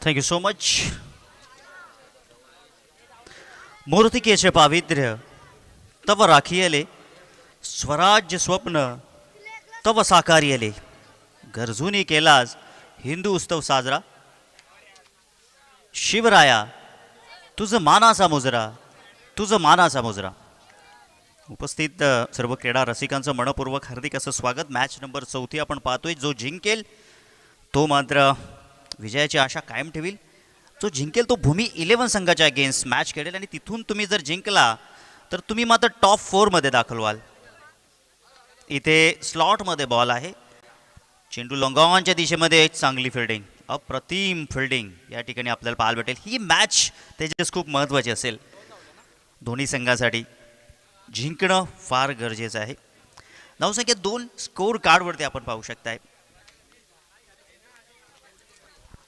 Thank you so much. मूर्तिकेचे पावित्र्य तव राखियले, स्वराज्य स्वप्न तव साकारियले. गरजूनी केलास हिंदू उत्सव साजरा. शिवराया तुझं मानाचा मुजरा, तुझं मानाचा मुजरा. उपस्थित सर्व क्रीडा रसिकांचं मनपूर्वक हार्दिक असं स्वागत. मॅच नंबर 4 आपण पाहतोय. जो जिंकेल तो मात्र विजयाची आशा कायम ठेवील. जो जिंकेल तो भूमी 11 संघाच्या अगेन्स्ट मॅच खेळेल आणि तिथून तुम्ही जर जिंकला तर तुम्ही मात्र टॉप 4 मध्ये दाखल व्हाल. इथे स्लॉटमध्ये बॉल आहे. चेंडू लॉंगॉनच्या दिशेमध्ये एक चांगली फिल्डिंग, अप्रतिम फिल्डिंग या ठिकाणी आपल्याला पाहायला भेटेल. ही मॅच त्याच्याच खूप महत्त्वाची असेल. दोन्ही संघासाठी जिंकणं फार गरजेचं आहे. धावसंख्या 2 स्कोर कार्डवरती आपण पाहू शकताय.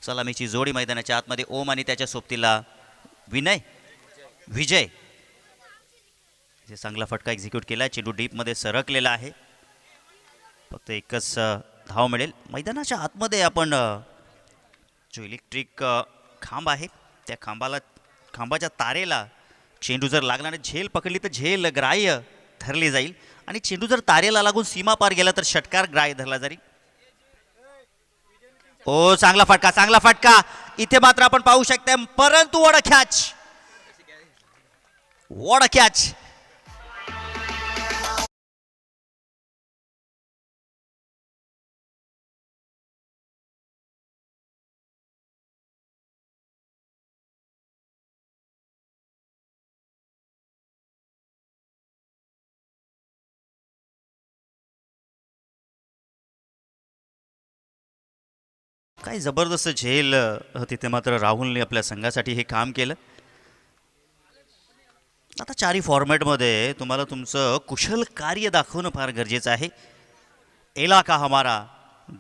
सलामीची जोडी मैदानाच्या आतमध्ये. ओम आणि त्याच्या सोबतीला विजय. चांगला फटका एक्झिक्यूट केला. चेंडू डीपमध्ये सरकलेला आहे. फक्त एकच धाव मिळेल. मैदानाच्या आतमध्ये आपण जो इलेक्ट्रिक खांब आहे त्या खांबाच्या तारेला चेंडू जर लागला आणि झेल पकडली तर झेल ग्राह्य धरली जाईल आणि चेंडू जर तारेला लागून सीमा पार गेला तर षटकार ग्राह्य धरला जाईल. ओ चांगला फटका. इथे मात्र आपण पाहू शकता परंतु वॉट अ कॅच. काय जबरदस्त झेल तिथे मात्र राहुलने आपल्या संघासाठी हे काम केलं. आता 4 फॉर्मॅटमध्ये तुम्हाला तुमचं कुशल कार्य दाखवणं फार गरजेचं आहे. इलाका हमारा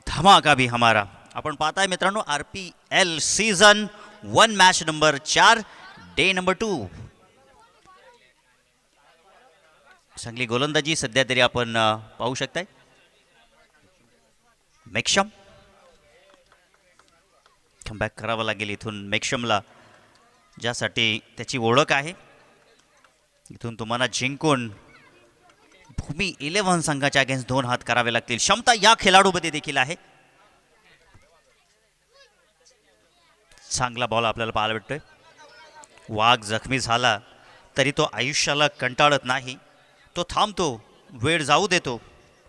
धमाका भी हमारा. आपण पाहताय मित्रांनो RPL season 1 match number 4 day number 2. चांगली गोलंदाजी सध्या तरी आपण पाहू शकताय. मेक्षम कमबॅक करावं लागेल इथून मेक्षमला, ज्यासाठी त्याची ओळख आहे. इथून तुम्हाला जिंकून भूमी 11 संघाच्या अगेन्स्ट 2 हात करावे लागतील. क्षमता या खेळाडूमध्ये देखील आहे. चांगला बॉल आपल्याला पाहायला भेटतोय. वाघ जखमी झाला तरी तो आयुष्याला कंटाळत नाही. तो थांबतो, वेळ जाऊ देतो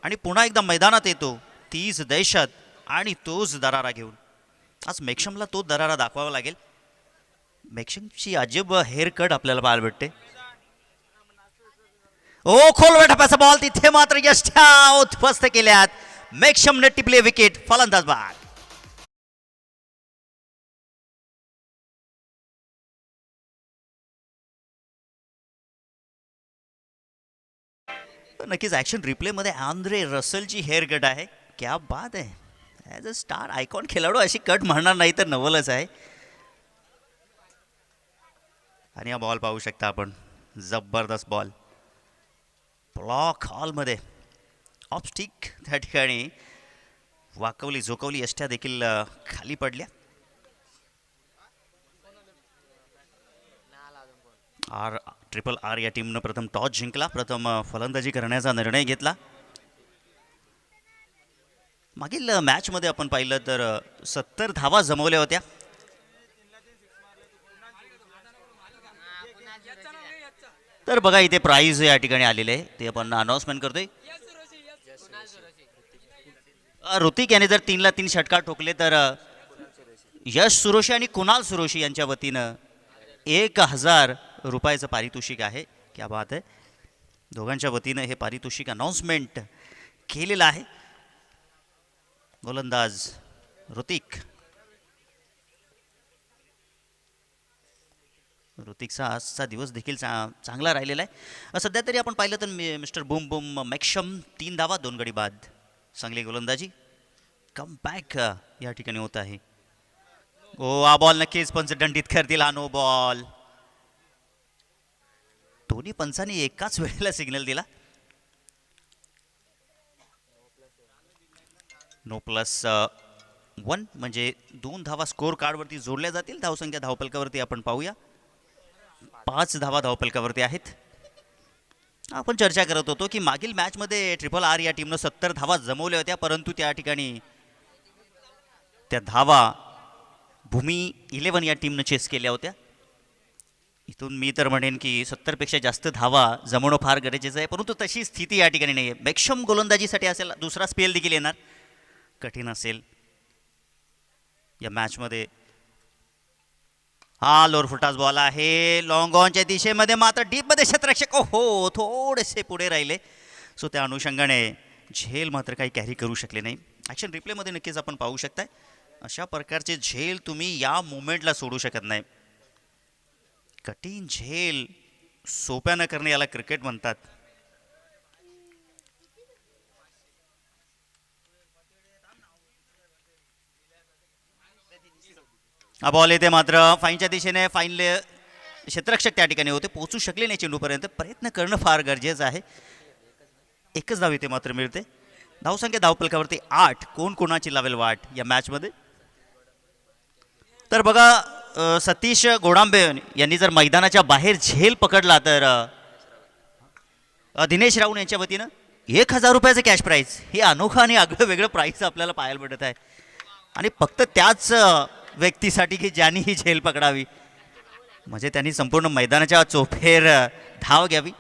आणि पुन्हा एकदा मैदानात येतो. तीच दहशत आणि तोच दरारा घेऊन. आज मेक्षमला तो दरारा दाखवावा लागेल. मेक्षमची अजब हेअर कट आपल्याला पाहायला भेटते. ओ खोलवर टप्प्याचा बॉल. तिथे मात्र यष्ट्या उद्ध्वस्त केल्यात. मेक्षमने टिपले विकेट. फलंदाज बाद. नक्कीच ॲक्शन रिप्लेमध्ये आंद्रे रसलची हेअर कट आहे. क्या बात आहे. ॲज अ स्टार आयकॉन खेळाडू अशी कट म्हणणार नाही तर नवलच आहे. आणि हा बॉल पाहू शकता आपण. जबरदस्त बॉल ब्लॉक हॉलमध्ये. ऑफ स्टिक त्या ठिकाणी वाकवली झोकवली. यष्ट्या देखील खाली पडल्या. RRR या टीमनं प्रथम टॉस जिंकला. प्रथम फलंदाजी करण्याचा निर्णय घेतला. मागील मॅचमध्ये आपण पाहिलं तर 70 धावा जमवल्या होत्या. तर बघा इथे प्राइज या ठिकाणी आलेले आहे ते आपण अनाउन्समेंट करतोय. ऋतिक याने जर 3ला 3 षटकार ठोकले तर यश सुरोशी आणि कुणाल सुरोशी यांच्या वतीनं 1000 रुपयाचं पारितोषिक आहे. क्या बात आहे. दोघांच्या वतीनं हे पारितोषिक अनाउन्समेंट केलेलं आहे. गोलंदाज ऋतिकचा आजचा दिवस देखील चांगला राहिलेला आहे. सध्या तरी आपण पाहिलं तर मिस्टर बूम बूम मेक्षम 3 धावा 2 गडी बाद. चांगली गोलंदाजी. कम बॅक या ठिकाणी होत आहे. ओ हा बॉल नक्कीच पंच दंडित करतील. हा नो बॉल. दोन्ही पंचांनी एकाच वेळेला सिग्नल दिला. नो प्लस 1 म्हणजे 2 धावा स्कोर कार्डवरती जोडल्या जातील. धावसंख्या धावपलकावरती आपण पाहूया. 5 धावा धावपलकावरती आहेत. आपण चर्चा करत होतो की मागील मॅचमध्ये ट्रिपल आर या टीमनं 70 धावा जमवल्या होत्या, परंतु त्या ठिकाणी त्या धावा भूमी 11 या टीमनं चेस केल्या होत्या. इथून मी तर म्हणेन की 70पेक्षा जास्त धावा जमवणं फार गरजेचं आहे, परंतु तशी स्थिती या ठिकाणी नाही आहे. बेक्षम गोलंदाजीसाठी असेल, दुसरा स्पेल देखील येणार, कठीण असेल या मॅचमध्ये. हा लोअर फुटास बॉल आहे लॉंग ऑनच्या दिशेमध्ये, मात्र डीपमध्ये क्षेत्ररक्षक हो थोडेसे पुढे राहिले. सो त्या अनुषंगाने झेल मात्र काही कॅरी करू शकले नाही. ॲक्शन रिप्लेमध्ये नक्कीच आपण पाहू शकताय अशा प्रकारचे झेल तुम्ही या मुवमेंटला सोडू शकत नाही. कठीण झेल सोप्या न करणे याला क्रिकेट म्हणतात. हा बॉल येते मात्र फाईनच्या दिशेने. फाईनले क्षेत्ररक्षक त्या ठिकाणी होते, पोहोचू शकले नाही चेंडूपर्यंत. प्रयत्न करणं फार गरजेचं आहे. एकच धाव येते मात्र मिळते. धावसंख्या धावपलकावरती 8. कोण कोणाची लावेल वाट या मॅचमध्ये. तर बघा सतीश गोडांबे यांनी जर मैदानाच्या बाहेर झेल पकडला तर दिनेश राऊत यांच्या वतीनं 1000 रुपयाचं कॅश प्राईज. हे अनोखं आणि आगळं वेगळं प्राईज आपल्याला पाहायला भेटत आहे, आणि फक्त त्याच व्यक्तीसाठी की ज्यांनी ही झेल पकडावी, म्हणजे त्यांनी संपूर्ण मैदानाच्या चोफेर धाव घ्यावी.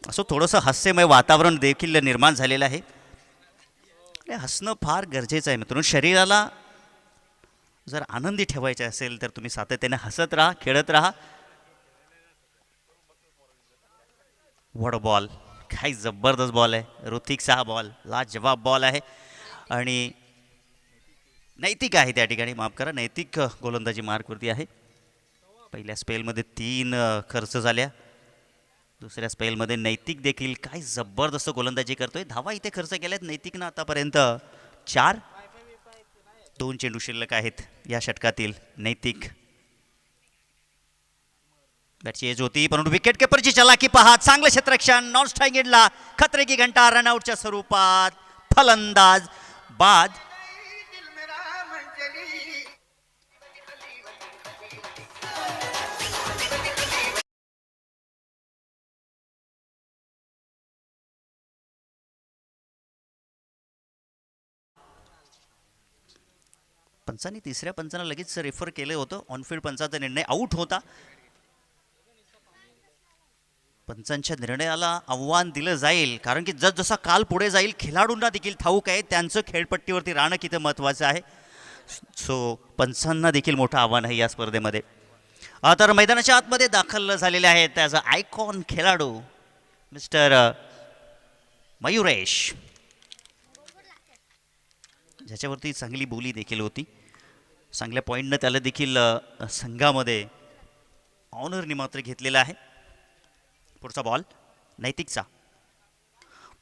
असं थोडंसं हास्यमय वातावरण देखील निर्माण झालेलं आहे. हसणं फार गरजेचं आहे मित्रांनो. शरीराला जर आनंदी ठेवायचे असेल तर तुम्ही सातत्याने हसत राहा, खेळत राहा. व्हॉट अ बॉल, काय जबरदस्त बॉल आहे. ऋतिकचा हा बॉल लाजवाब बॉल आहे आणि नैतिक आहे त्या ठिकाणी, माफ करा, नैतिक गोलंदाजी मार्कवरती आहे. पहिल्या स्पेलमध्ये 3 खर्च झाल्या, दुसऱ्या स्पेलमध्ये नैतिक देखील काय जबरदस्त गोलंदाजी करतोय. धावा इथे खर्च केल्यात नैतिकनं आतापर्यंत 4. 2 चेंडू शिल्लक आहेत या षटकातील. नैतिक बॅटची एज होती, परंतु विकेट किपरची चलाकी पहा. चांगलं क्षेत्ररक्षण, नॉन स्ट्राईक एंडला खतरे की घंटा रनआउटच्या स्वरूपात. फलंदाज बाद. पंचांनी तिसऱ्या पंचांना लगेच रेफर केलं होतं. ऑनफिल्ड पंचाचा निर्णय आऊट होता. पंचांच्या निर्णयाला आव्हान दिलं जाईल, कारण की जसजसा काल पुढे जाईल खेळाडूंना देखील ठाऊक आहे त्यांचं खेळपट्टीवरती राहणं किती महत्त्वाचं आहे. सो पंचांना देखील मोठं आव्हान आहे या स्पर्धेमध्ये. तर मैदानाच्या आतमध्ये दाखल झालेले आहेत त्याचा आयकॉन खेळाडू मिस्टर मयुरेश, ज्याच्यावरती चांगली बोली देखील होती. चांगल्या पॉईंटनं त्याला देखील संघामध्ये ऑनरनी मात्र घेतलेला आहे. पुढचा बॉल नैतिकचा.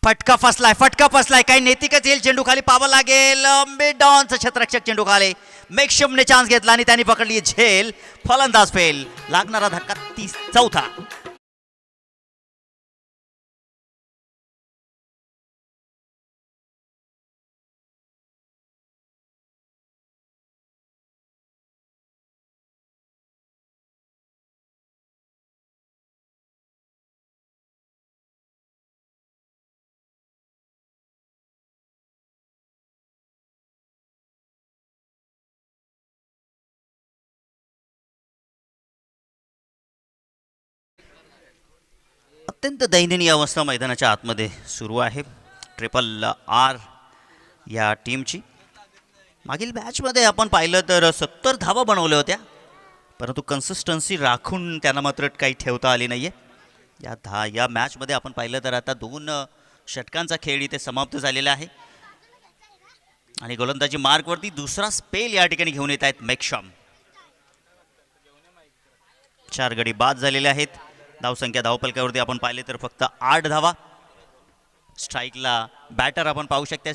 फटका फसलाय. काही नैतिकच येईल. चेंडू खाली पाहावं लागेल. मिड ऑनचं क्षेत्ररक्षक चेंडू खाली. मेकशमने चान्स घेतला आणि त्यांनी पकडली झेल. फलंदाज फेल. लागणारा धक्का 34. अत्यंत दैननीय अवस्था मैदानाच्या आतमध्ये सुरू आहे ट्रिपल आर या टीमची. मागील मॅचमध्ये आपण पाहिलं तर 70 धावा बनवल्या होत्या, परंतु कन्सिस्टन्सी राखून त्यांना मात्र काही ठेवता आली नाही आहे. या मॅचमध्ये आपण पाहिलं तर आता 2 षटकांचा खेळ इथे समाप्त झालेला आहे आणि गोलंदाजी मार्कवरती दुसरा स्पेल या ठिकाणी घेऊन येत आहेत मेकशम. 4 गडी बाद झालेले आहेत. धावसंख्या धावपलकावरती आपण पाहिले तर फक्त 8 धावा. स्ट्राईकला बॅटर आपण पाहू शकता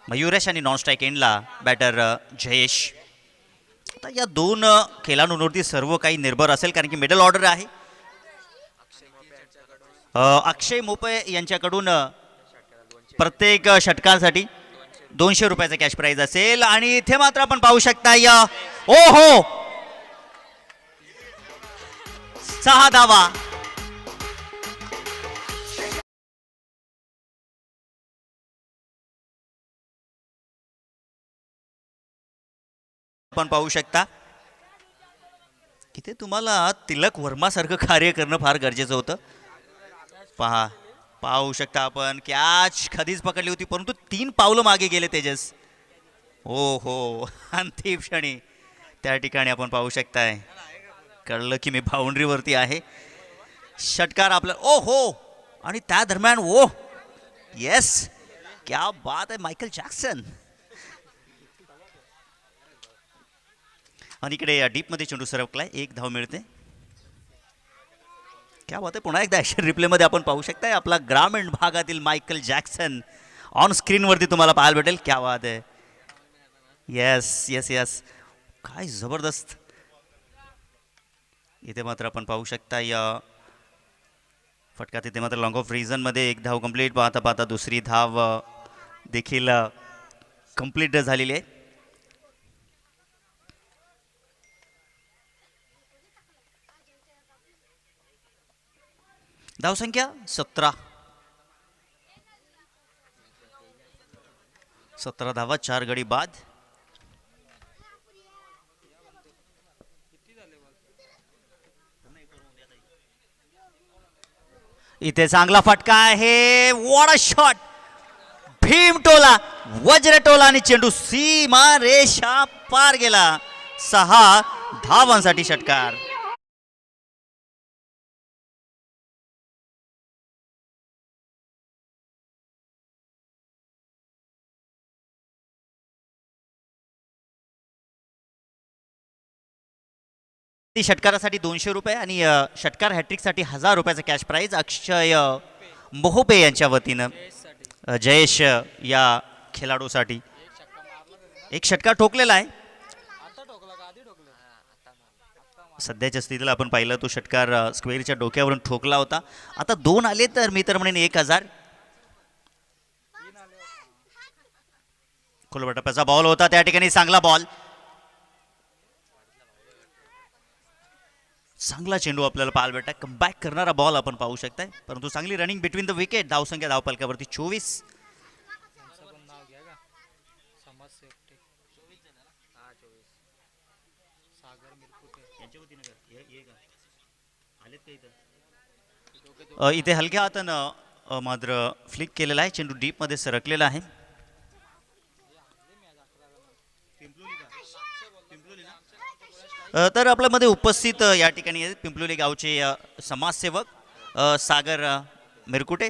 मयुरेश आणि नॉन स्ट्राईक एंडला बॅटर जयेश. आता या 2 खेळाडूंवरती सर्व काही निर्भर असेल, कारण की मिडल ऑर्डर आहे. अक्षय मोपे यांच्याकडून प्रत्येक षटकांसाठी 200 रुपयाचा कॅश प्राइज असेल. आणि इथे मात्र आपण पाहू शकता या ओ हो 6 धावा. आपण पाहू शकता इथे तुम्हाला तिलक वर्मा सारखं कार्य करणं फार गरजेचं होतं. पहा पाहू शकता आपण कॅच कधीच पकडली होती परंतु 3 पावलं मागे गेले तेजस. हो हो अंतिम क्षणी त्या ठिकाणी आपण पाहू शकताय कळलं की मी बाउंड्रीवरती आहे. षटकार आपलं ओ हो आणि त्या दरम्यान ओ येस क्या बात आहे मायकल जॅक्सन. आणि इकडे डीपमध्ये चेंडू सरकलाय. 1 धाव मिळते. क्या बात आहे. पुन्हा एकदा ॲक्शन रिप्लेमध्ये आपण पाहू शकताय आपला ग्रामीण भागातील मायकल जॅक्सन ऑन स्क्रीनवरती तुम्हाला पाहायला भेटेल. क्या बात आहे. येस येस येस काय जबरदस्त. इथे मात्र आपण पाहू शकता या फटका तिथे मात्र लॉंग ऑफ रिझनमध्ये 1 धाव कंप्लीट. पाहता पाहता दुसरी धाव देखील कंप्लीट झालेली आहे. धावसंख्या 17. 17 धावा 4 गडी बाद. इथे चांगला फटका आहे. What a shot. भीम टोला वज्र टोला आणि चेंडू सीमा रेषा पार गेला. 6 धावांसाठी षटकार. षटकारासाठी 200 रुपये आणि षटकार हॅट्रिकसाठी 1000 रुपयाचा कॅश प्राइज अक्षय मोहोपे यांच्या वतीनं जयेश या खेळाडूसाठी. 1 षटकार ठोकलेला आहे. सध्याच्या स्थितीला आपण पाहिलं तो षटकार स्क्वेअरच्या डोक्यावरून ठोकला होता. आता 2 आले तर मी तर म्हणेन 1000. खोलवटप्प्याचा बॉल होता त्या ठिकाणी. चांगला बॉल. चांगला चेंडू आपल्याला पाहायला भेटता. कमबॅक करणारा बॉल आपण पाहू शकताय परंतु चांगली रनिंग बिटवीन द विकेट. धावसंख्या धावपलकावरती 24. इथे हलक्या हातानं मात्र फ्लिक केलेला आहे. चेंडू डीपमध्ये सरकलेला आहे. तर आपल्यामध्ये उपस्थित या ठिकाणी आहेत पिंपलोली गावचे समाजसेवक सागर मिरकुटे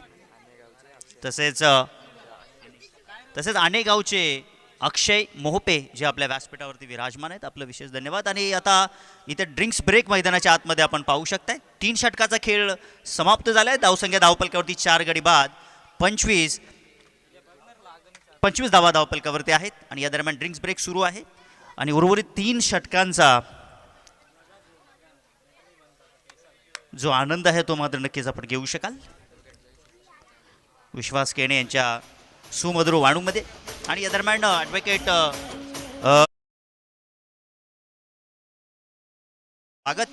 तसेच आणे गावचे अक्षय मोहपे जे आपल्या व्यासपीठावरती विराजमान आहेत. आपलं विशेष धन्यवाद. आणि आता इथे ड्रिंक्स ब्रेक मैदानाच्या आतमध्ये आपण पाहू शकताय 3 षटकाचा खेळ समाप्त झाला आहे. धावसंख्या धावपलकावरती 4 गडी बाद. 25 धावा धावपलकावरती आहेत आणि या दरम्यान ड्रिंक्स ब्रेक सुरू आहे आणि उर्वरित 3 षटकांचा जो आनंद आहे तो मात्र नक्कीच आपण घेऊ शकाल. विश्वास केणे यांच्या सुमधुर वाणूमध्ये. आणि या दरम्यान ॲडव्होकेट स्वागत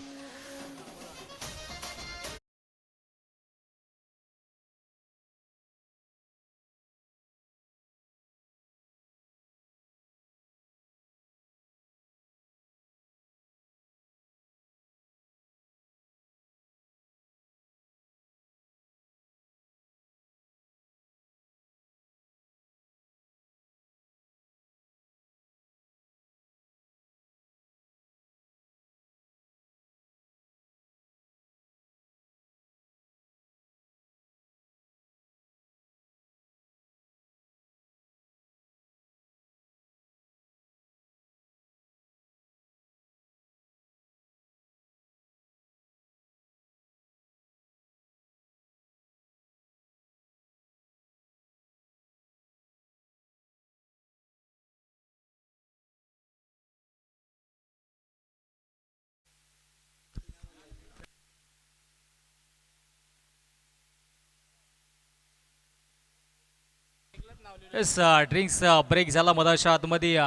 येस ड्रिंक्स ब्रेक झाला मधाच्या आतमध्ये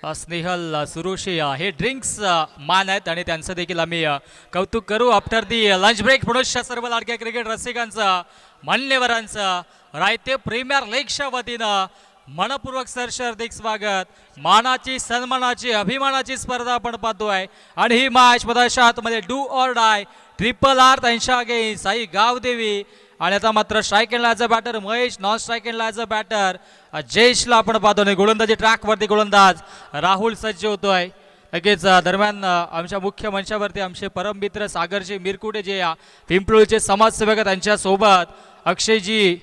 स्नेहल सुरुशी हे ड्रिंक्स मान आहेत आणि त्यांचं देखील आम्ही कौतुक करू. आफ्टर दी लंच ब्रेक पुनश्च सर्व लाडक्या क्रिकेट रसिकांचं मान्यवरांचं रायते प्रीमियर लीगच्या वतीनं मनपूर्वक सरसर हार्दिक स्वागत. मानाची सन्मानाची अभिमानाची स्पर्धा आपण पाहतोय आणि ही मॅच मधाच्या आतमध्ये do or die triple R त्यांच्या अगेन्स्ट साई गावदेवी आणि आता मात्र strike end as a batter Mahesh, non strike end as a batter जयेशला आपण पाहतो नाही. गोलंदाजी ट्रॅकवरती गोलंदाज राहुल सज्ज होतोय. लगेच दरम्यान आमच्या मुख्य मंचावरती आमचे परममित्र सागरजी मिरकुटे जे या पिंपळूचे समाजसेवक आहेत त्यांच्यासोबत अक्षयजी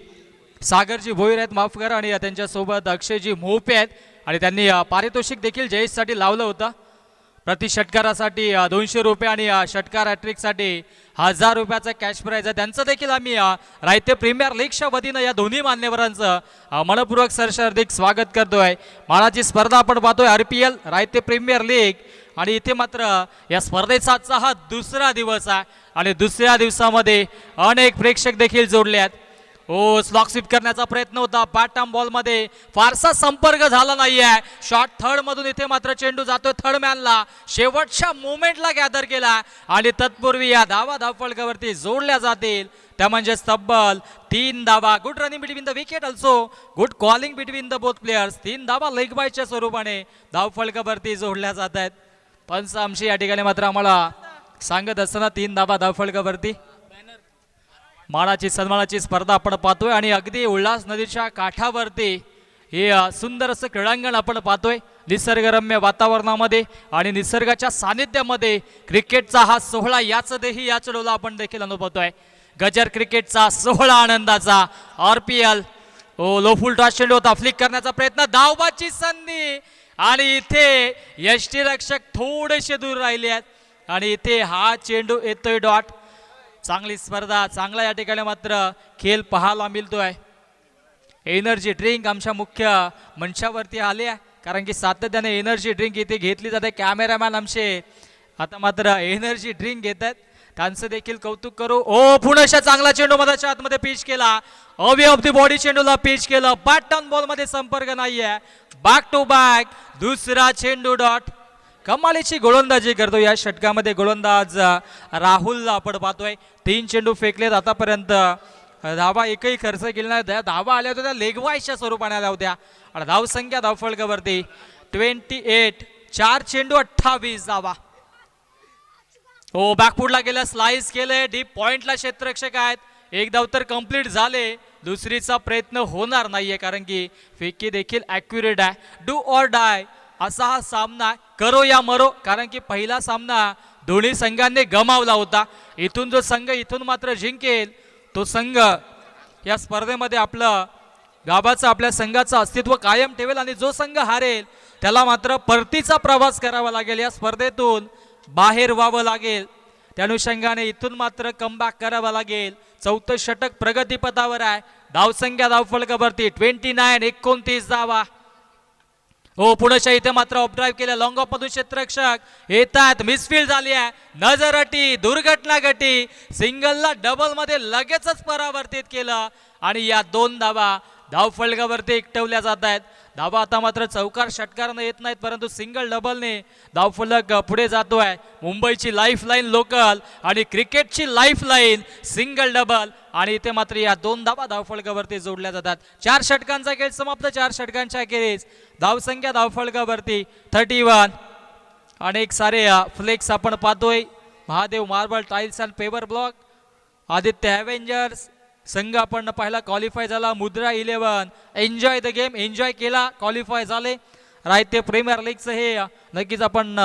सागरजी भोईर आहेत माफ करा आणि त्यांच्यासोबत अक्षयजी मोहपे आहेत आणि त्यांनी पारितोषिक देखील जयेशसाठी लावलं होतं. प्रति षटकारासाठी 200 रुपये आणि षटकार हॅट्रिकसाठी 1000 रुपयाचा कॅश प्राईज आहे. त्यांचं देखील आम्ही रायते प्रीमियर लीगच्या वतीनं या दोन्ही मान्यवरांचं मनपूर्वक सरसर हार्दिक स्वागत करतोय. मानाची स्पर्धा आपण पाहतोय RPL रायते प्रीमियर लीग आणि इथे मात्र या स्पर्धेचा आजचा हा दुसरा दिवस आहे आणि दुसऱ्या दिवसामध्ये अनेक प्रेक्षक देखील जोडले आहेत. स्लॉक स्वीप करण्याचा प्रयत्न होता. बॅटम बॉलमध्ये फारसा संपर्क झाला नाहीये. शॉट थर्ड मधून इथे मात्र चेंडू जातोय थर्ड मॅनला. शेवटच्या मोमेंटला गॅदर केला आणि तत्पूर्वी या धावफलकावरती जोडल्या जातील त्या म्हणजे तब्बल 3 धावा. Good running between the wicket also good calling between the both players. 3 धावा लेग बायच्या स्वरूपाने धावफलकावरती जोडल्या जात आहेत. पंच आमची या ठिकाणी मात्र आम्हाला सांगत असताना 3 धावा धावफलकावरती. मानाची सन्मानाची स्पर्धा आपण पाहतोय आणि अगदी उल्हास नदीच्या काठावरती हे सुंदर असं क्रीडांगण आपण पाहतोय. निसर्गरम्य वातावरणामध्ये आणि निसर्गाच्या सानिध्यामध्ये क्रिकेटचा हा सोहळा याच देही या चढवला आपण देखील अनुभवतोय. गजर क्रिकेटचा सोहळा आनंदाचा RPL. लो फुल टॉस चेंडू होता फ्लिक करण्याचा प्रयत्न धावबाची संधी आणि इथे यष्टीरक्षक थोडेसे दूर राहिले आहेत आणि इथे हा चेंडू येतोय डॉट. चांगली स्पर्धा चांगला या ठिकाणी मात्र खेळ पाहायला मिळतोय. एनर्जी ड्रिंक आमच्या मुख्य मंचावरती आले आहे कारण की सातत्याने एनर्जी ड्रिंक इथे घेतली जाते. कॅमेरामॅन आमचे आता मात्र एनर्जी ड्रिंक घेत आहेत त्यांचं देखील कौतुक करू. पुनश्च चांगला चेंडू मधाच्या आतमध्ये पिच केला. अवे ऑफ द बॉडी चेंडूला पिच केलं. बॅटन बॉल मध्ये संपर्क नाहीये. बॅक टू बॅक दुसरा चेंडू डॉट. कमालीची गोलंदाजी करतो या षटकामध्ये गोलंदाज राहुलला आपण पाहतोय. 3 चेंडू फेकलेत आतापर्यंत. धावा एकही खर्च केला नाही. धावा आल्या होत्या त्या लेगवाईच्या स्वरूपाने आल्या होत्या आणि धावसंख्या धावफलकावरती 28. 4 चेंडू 28 धावा. बॅकफुटला गेला स्लाइस केले. डीप पॉइंटला क्षेत्ररक्षक आहेत. एक धाव तर कंप्लीट झाले. दुसरीचा प्रयत्न होणार नाहीये कारण की फेकी देखील ॲक्युरेट आहे. डू ऑर डाय असा हा सामना करो या मरो कारण की पहिला सामना दोन्ही संघांनी गमावला होता. इथून जो संघ इथून मात्र जिंकेल तो संघ या स्पर्धेमध्ये आपलं गावाचं आपल्या संघाचं अस्तित्व कायम ठेवेल आणि जो संघ हारेल त्याला मात्र परतीचा प्रवास करावा लागेल. या स्पर्धेतून बाहेर व्हावं लागेल. त्या अनुषंगाने इथून मात्र कमबॅक करावा लागेल. 4थं षटक प्रगतीपथावर आहे. धावसंख्या धावफलकावरती 29. 29 धावा. पुढच्या इथे मात्र ऑफ ड्राईव्ह केल्या. लॉंग ऑफ मधून क्षेत्ररक्षक येतात. मिसफील्ड झाली आहे. नजर अटी दुर्घटना घटी. सिंगलला डबल मध्ये लगेचच परावर्तित केलं आणि या 2 धावा धावफलकावरती एकटवल्या जात आहेत. धावा आता मात्र चौकार षटकारानं येत नाहीत परंतु सिंगल डबलने धावफलक पुढे जातोय. मुंबईची लाईफ लाईन लोकल आणि क्रिकेटची लाईफ लाईन सिंगल डबल आणि इथे मात्र या 2 धावा धावफलकावरती जोडल्या जातात. 4 षटकांचा खेळ समाप्त. 4 षटकांच्या अखेरीस धावसंख्या धावफलकावरती 31. अनेक सारे फ्लेक्स आपण पाहतोय. Mahadev marble tiles and paver block, Aditya Avengers संघ आपण पाहिला क्वालिफाय झाला. मुद्रा 11 एन्जॉय द गेम एन्जॉय केला क्वालिफाय झाले. रायते प्रीमियर लीगचं हे नक्कीच आपण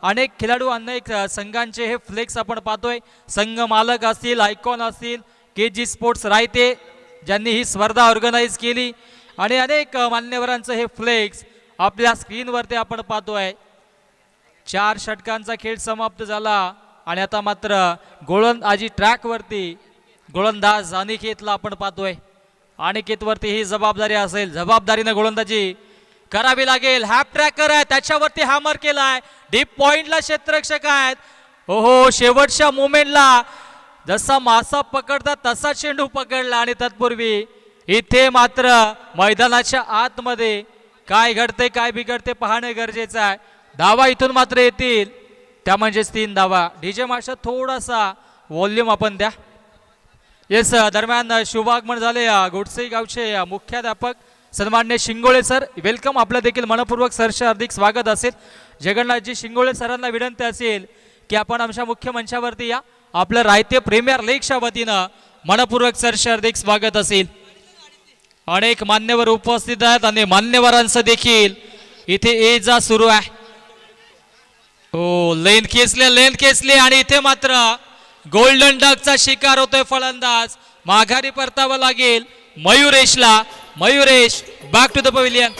अनेक खेळाडू अनेक संघांचे हे फ्लेक्स आपण पाहतोय. संघ मालक असतील आयकॉन असतील KG स्पोर्ट्स रायते ज्यांनी ही स्पर्धा ऑर्गनाईज केली आणि अनेक मान्यवरांचं हे फ्लेक्स आपल्या स्क्रीनवरती आपण पाहतोय. 4 षटकांचा खेळ समाप्त झाला आणि आता मात्र गोलंदाजी ट्रॅकवरती गोलंदाज अनिकेतला आपण पाहतोय. अनिकेतवरती ही जबाबदारी असेल. जबाबदारीने गोलंदाजी करावी लागेल. हॅप ट्रॅकर आहे त्याच्यावरती हॅमर केलाय. डीप पॉइंटला क्षेत्ररक्षक आहेत. शेवटच्या मोमेंटला जसा मासा पकडतात तसा चेंडू पकडला आणि तत्पूर्वी इथे मात्र मैदानाच्या आतमध्ये काय घडते काय बिघडते पाहणे गरजेचं आहे. धावा इथून मात्र येतील त्या म्हणजेच 3 धावा. डीजे मास्टर थोडासा व्हॉल्यूम आपण द्या. येस, दरम्यान शुभागमन झाले गोडसे गावचे मुख्याध्यापक सन्मान्य शिंगोळे सर. वेलकम. आपलं देखील मनपूर्वक सरचे हार्दिक स्वागत असेल. जगन्नाथजी शिंगोळे सरांना विनंती असेल की आपण आमच्या मुख्य मंचावरती या. आपलं रायते प्रीमियर लीगच्या वतीनं मनपूर्वक सरचे हार्दिक स्वागत असेल. अनेक मान्यवर उपस्थित आहेत आणि मान्यवरांचं देखील इथे ये जा सुरू आहे. हो, लेन खेचले आणि इथे मात्र गोल्डन डकचा शिकार होतोय फलंदाज. माघारी परतावं लागेल मयुरेशला. Mayuresh back to the pavilion.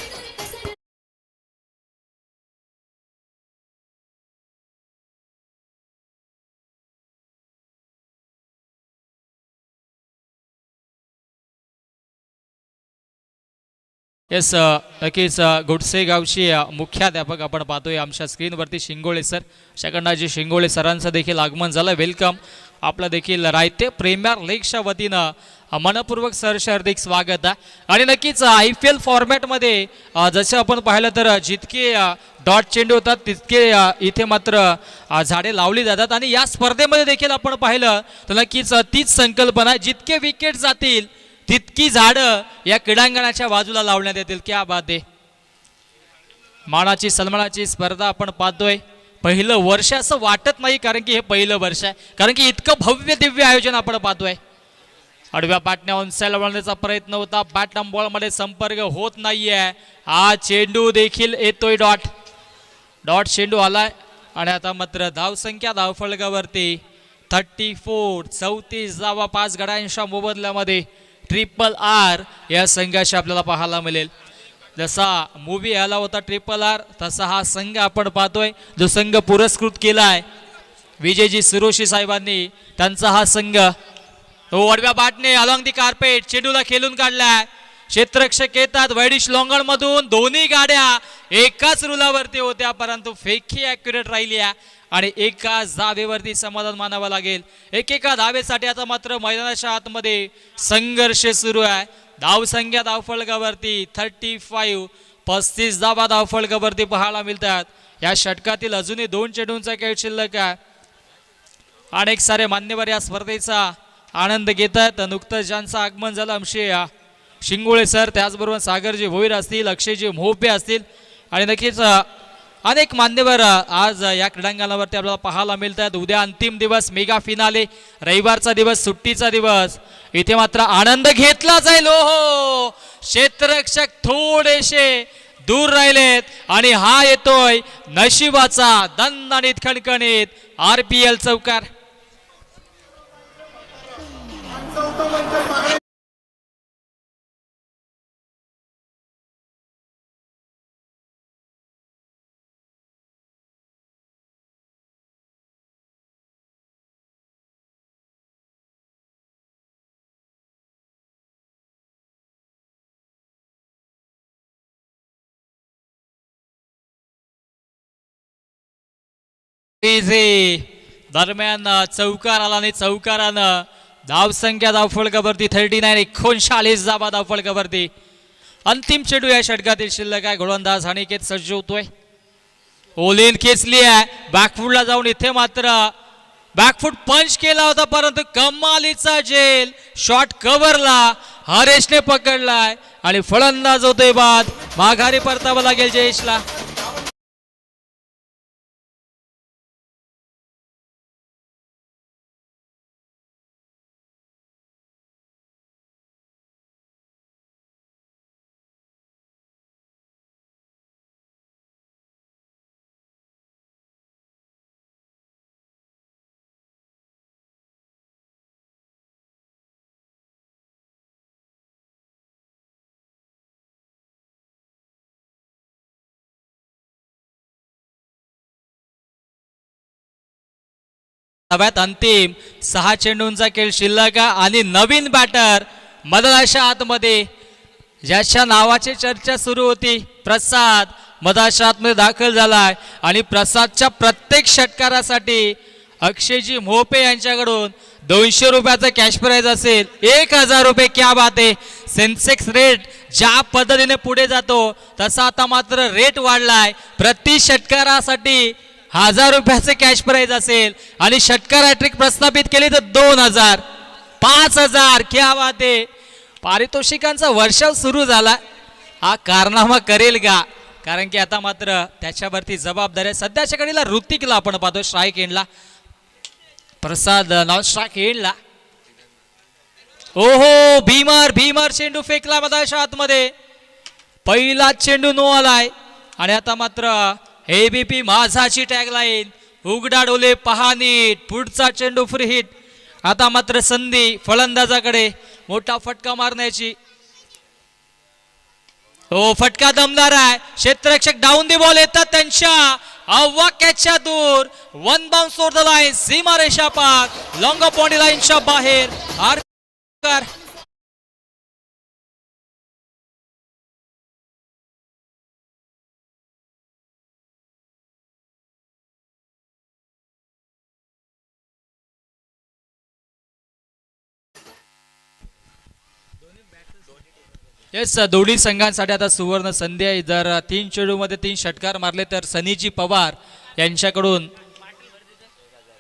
Yes, नक्कीच गोडसे गावची मुख्याध्यापक आपण पाहतोय आमच्या स्क्रीनवरती शिंगोळे सर. जगन्नाथजी शिंगोळे सरांचं देखील आगमन झालं. वेलकम. आपलं देखील रायते प्रीमियर लीगच्या वतीनं मनपूर्वक सरचे हार्दिक स्वागत आहे. आणि नक्कीच IPL फॉर्मॅटमध्ये जसं आपण पाहिलं तर जितके डॉट चेंडू होतात तितके इथे मात्र झाडे लावली जातात. आणि या स्पर्धेमध्ये देखील आपण पाहिलं तर नक्कीच तीच संकल्पना आहे. जितके विकेट जातील तितकी झाडं या क्रीडांगणाच्या बाजूला लावण्यात येतील. क्या बात आहे. मानाची सन्मानाची स्पर्धा आपण पाहतोय. पहिलं वर्ष असं वाटत नाही कारण की हे पहिलं वर्ष आहे, कारण की इतकं भव्य दिव्य आयोजन आपण पाहतोय. आडव्या बॅटने ऑनसाइड वळण्याचा प्रयत्न होता. बॅट आणि बॉलमध्ये संपर्क होत नाहीये. हा चेंडू देखील येतोय. डॉट चेंडू आलाय आणि आता मात्र धावसंख्या धावफलकावरती 34. 34 धावा 5 गड्यांच्या मोबदल्यामध्ये RRR या संघाशी आपल्याला पाहायला मिळेल. जसा मूवी आला होता RRR तसा हा संघ आपण पाहतोय. जो संघ पुरस्कृत केलाय विजयजी सुरोशी साहेबांनी, त्यांचा हा संघ. आडव्या बॅटने अलॉंग दी कार्पेट चेंडूला खेळून काढलाय. क्षेत्ररक्षक येतात वैडिश लॉंगण मधून. दोन्ही गाड्या एकाच रुलावरती होत्या परंतु फेकी ॲक्युरेट राहिली आणि एका धावेवरती समाधान मानावं लागेल. एकेका धावेसाठी आता मात्र मैदानाच्या आतमध्ये संघर्ष सुरू आहे. धावसंख्या धावफलकावरती 35. 35 धावा धावफलकावरती पाहायला मिळतात. या षटकातील अजूनही 2 चेंडूंचा खेळ शिल्लक आहे. अनेक सारे मान्यवर या स्पर्धेचा आनंद घेत आहेत. नुकतंच ज्यांचं आगमन झालं आमचे शिंगोळे सर, त्याचबरोबर सागरजी भोईर असतील, अक्षयजी मोहपे असतील आणि नक्कीच अनेक मान्यवर आज या क्रीडांगणावरती आपल्याला पाहायला मिळतात. उद्या अंतिम दिवस, मेगा फिनाले, रविवारचा दिवस, सुट्टीचा दिवस. इथे मात्र आनंद घेतला जाईल. हो, क्षेत्ररक्षक थोडेसे दूर राहिलेत आणि हा येतोय नशिबाचा दणदणीत खणखणीत RPL चौकार. दरम्यान चौकार आला आणि चौकारानं धावसंख्या धावफलकावरती 39. 39 धावा धावफलकावरती. अंतिम चेंडू या षटकातील शिल्लक आहे. गोलंदाज अनिकेत सज्ज होतोय. ओलेन खेचली आहे बॅकफूटला जाऊन. इथे मात्र बॅकफूट पंच केला होता परंतु कमालीचा जेल शॉट कव्हरला हरेशने पकडलाय आणि फलंदाज होतोय बाद. माघारी परतावं लागेल जयेशला. अंतिम 6 चेंडूंचा खेळ शिल्लक आणि नवीन बॅटर मदानाच्या आतमध्ये ज्याच्या नावाची चर्चा सुरू होती प्रसाद मदानाच्या आतमध्ये दाखल झालाय आणि प्रसादच्या प्रत्येक षटकारासाठी अक्षयजी मोहपे यांच्याकडून 200 रुपयाचा कॅश प्राइज असेल, 1000 रुपये. क्या बात आहे. सेन्सेक्स रेट ज्या पद्धतीने पुढे जातो तसा आता मात्र रेट वाढलाय. प्रति षटकारासाठी 1000 रुपयाचे कॅश प्राइज असेल आणि षटकार हॅट्रिक प्रस्थापित केली तर 2000, 5000. क्या बात आहे. पारितोषिकांचा वर्षाव सुरू झाला. हा कारनामा करेल का? कारण की आता मात्र त्याच्यावरती जबाबदारी आहे. सध्याच्या घडीला ऋतिकला आपण पाहतो स्ट्राईक एंडला, प्रसाद नॉन स्ट्राईक एंडला. ओहो, भीमर चेंडू फेकला मधाच्या आतमध्ये. पहिला चेंडू नो आलाय आणि आता मात्र एबीपी माझाची टॅगलाईन, उघडा डोले पहा नीट. पुढचा चेंडू फ्री हिट. आता मात्र संधी फलंदाजाकडे मोठा फटका मारण्याची. हो, फटका दमदार आहे. क्षेत्ररक्षक डाऊन दी बॉल येतात त्यांच्या अवाक्याच्या दूर. One bounce over the line, सीमा रेषा पार, लॉंग बॉडी लाईनच्या बाहेर. येस, दोन्ही संघांसाठी आता सुवर्ण संधी आहे. जर 3 चेंडूमध्ये 3 षटकार मारले तर सनीजी पवार यांच्याकडून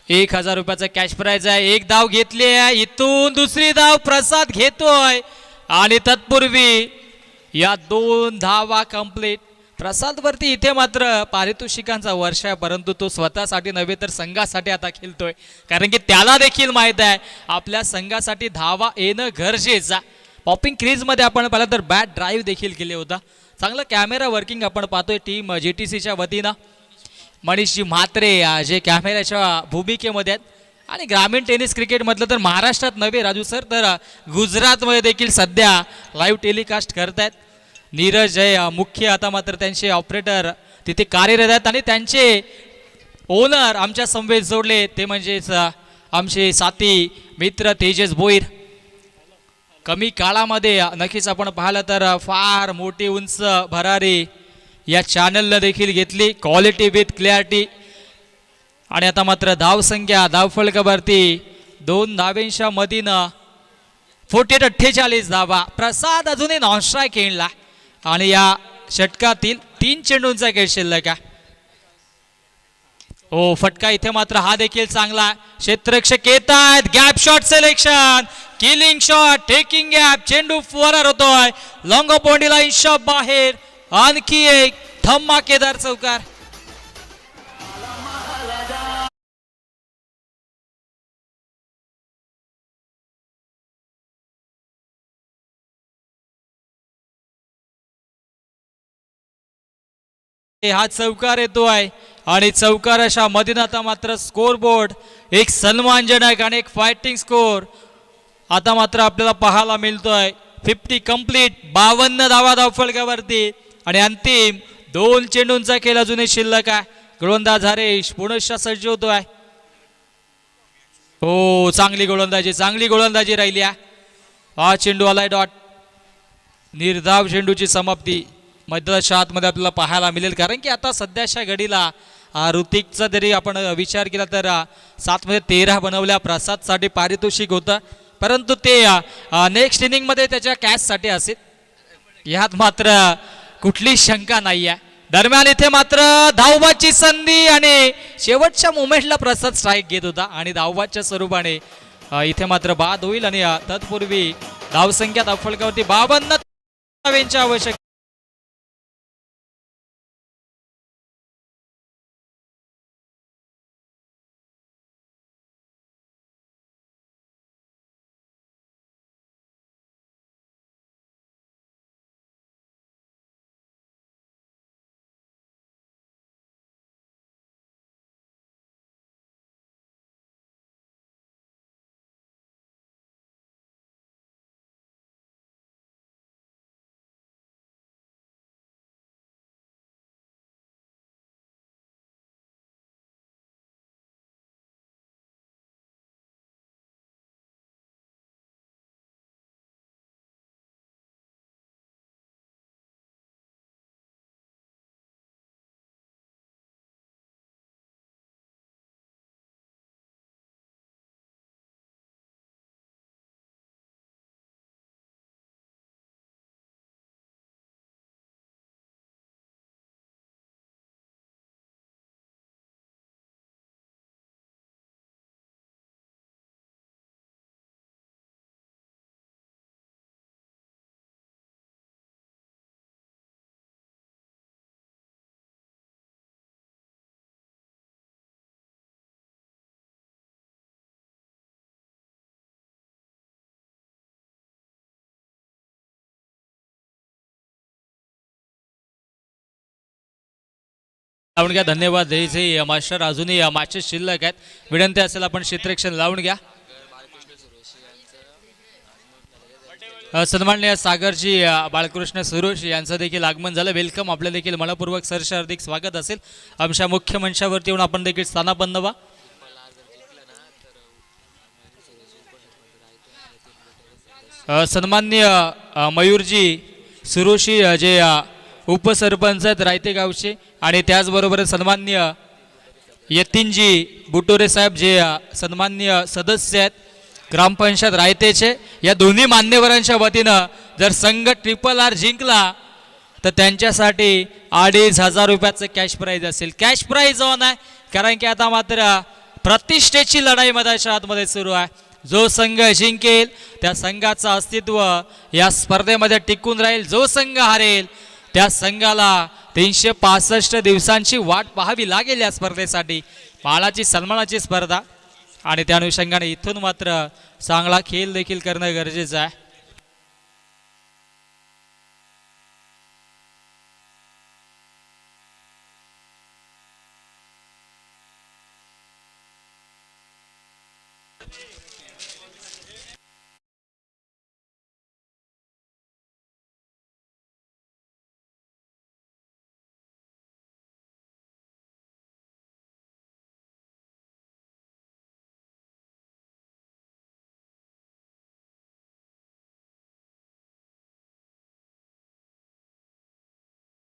1000 रुपयाचा कॅश प्राइज आहे. एक धाव घेतली आहे, इथून दुसरी धाव प्रसाद घेतोय आणि तत्पूर्वी या 2 धावा कंप्लीट. प्रसाद वरती इथे मात्र पारितोषिकांचा वर्ष आहे, परंतु तो स्वतःसाठी नव्हे तर संघासाठी आता खेळतोय. कारण की त्याला देखील माहित आहे आपल्या संघासाठी धावा येणं गरजेचं. पॉपिंग क्रीजमध्ये आपण पाहिलं तर बॅट ड्राईव्ह देखील केले होता. चांगलं कॅमेरा वर्किंग आपण पाहतोय टीम GTCच्या वतीनं. मनीषजी म्हात्रे जे कॅमेऱ्याच्या भूमिकेमध्ये आहेत. आणि ग्रामीण टेनिस क्रिकेटमधलं तर महाराष्ट्रात नव्हे राजू सर, तर गुजरातमध्ये देखील सध्या लाईव्ह टेलिकास्ट करतायत. नीरज हे मुख्य आता मात्र त्यांचे ऑपरेटर तिथे कार्यरत आहेत आणि त्यांचे ओनर आमच्या समवेत जोडले ते म्हणजेच आमचे साथी मित्र तेजस भोईर. कमी काळामध्ये नक्कीच आपण पाहिलं तर फार मोठी उंच भरारी या चॅनलनं देखील घेतली. Quality with clarity. आणि आता मात्र धावसंख्या धावफलकावरती 2 धावेंच्या मदीनं 48 धावा. प्रसाद अजूनही नॉन स्ट्राईक येणला आणि या षटकातील 3 चेंडूंचा खेळ शिल्लक आहे. हो, फटका इथे मात्र हा देखील चांगला. क्षेत्ररक्षक येत आहेत, gap shot selection, killing shot, taking gap. चेंडू फुवार होतोय लॉंग बॉडी लाईनच्या बाहेर. आणखी एक धमाकेदार चौकार. हा चौकार येतोय आणि चौकाराच्या मधीन आता मात्र स्कोर बोर्ड एक सन्मानजनक आणि एक फायटिंग स्कोर आता मात्र आपल्याला पाहायला मिळतोय. 50 कंप्लीट, 52 धावा धावफलकावरती आणि अंतिम 2 चेंडूंचा खेळ अजूनही शिल्लक आहे. गोलंदाज हरेश पुनश्च सज्ज होतोय. हो, चांगली गोलंदाजी राहिली आहे. हा चेंडू आलाय डॉट. निर्धाव चेंडूची समाप्ती मध्यच्या आतमध्ये आपल्याला पाहायला मिळेल. कारण की आता सध्याच्या घडीला ऋतिकचा जरी आपण विचार केला तर 7 मध्ये 13 बनवल्या. प्रसादसाठी पारितोषिक होतं, परंतु ते नेक्स्ट इनिंगमध्ये त्याच्या कॅचसाठी असेल, यात मात्र कुठली शंका नाही आहे. दरम्यान इथे मात्र धावबादची संधी आणि शेवटच्या मुमेंटला प्रसाद स्ट्राईक घेत होता आणि धावबादच्या स्वरूपाने इथे मात्र बाद होईल आणि तत्पूर्वी धावसंख्या धावफलकावरती 52 धावांची आवश्यक. लावून घ्या. धन्यवाद. जे मास्टर अजूनही मॅचेस शिल्लक आहेत. विनंती असेल आपण क्षेत्ररक्षण लावून घ्या. सन्माननीय सागरजी बाळकृष्ण सुरोश यांचं देखील आगमन झालं. वेलकम. आपलं देखील मनपूर्वक सरस हार्दिक स्वागत असेल. आमच्या मुख्य मंचावरती येऊन आपण देखील स्थानापन्न व्हा. सन्माननीय मयूरजी सुरोशी जे उपसरपंच आहेत रायते गावचे, आणि त्याचबरोबर सन्माननीय यतीनजी बुटोरे साहेब जे सन्माननीय सदस्य आहेत ग्रामपंचायत रायतेचे. या दोन्ही मान्यवरांच्या वतीनं जर संघ RRR जिंकला तर त्यांच्यासाठी 2500 रुपयाचं कॅश प्राईज असेल. कॅश प्राईज ऑन आहे, कारण की आता मात्र प्रतिष्ठेची लढाई मैदानाच्या आतमध्ये सुरू आहे. जो संघ जिंकेल त्या संघाचं अस्तित्व या स्पर्धेमध्ये टिकून राहील. जो संघ हारेल त्या संघाला 365 दिवसांची वाट पाहावी लागेल या स्पर्धेसाठी. मानाची सन्मानाची स्पर्धा, आणि त्या अनुषंगाने इथून मात्र चांगला खेळ देखील करणं गरजेचं आहे.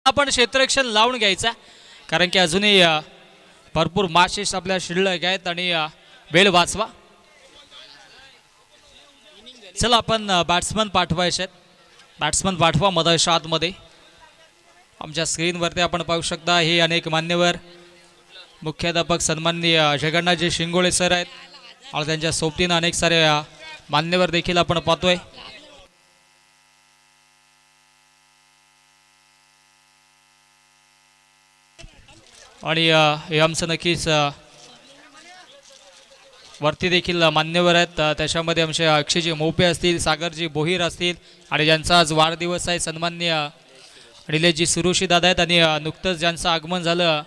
आपण क्षेत्ररक्षण लावून घ्यायचा, कारण की अजूनही भरपूर मॅचेस आपल्या शिल्लक आहेत आणि वेळ वाचवा. चला आपण बॅट्समन पाठवायचे आहेत. बॅट्समन पाठवा मधाच्या आतमध्ये. आमच्या स्क्रीनवरती आपण पाहू शकता हे अनेक मान्यवर मुख्याध्यापक सन्माननीय जगन्नाथजी शिंगोळे सर आहेत, आणि त्यांच्या सोबतीनं अनेक सारे मान्यवर देखील आपण पाहतोय. आणि हे आमचं नक्कीच वरती देखील मान्यवर आहेत. त्याच्यामध्ये आमचे अक्षयजी मोपे असतील, सागरजी बोहीर असतील, आणि ज्यांचा आज वाढदिवस आहे सन्माननीय निलेशजी सुरुशी दादा आहेत, आणि नुकतंच ज्यांचं आगमन झालं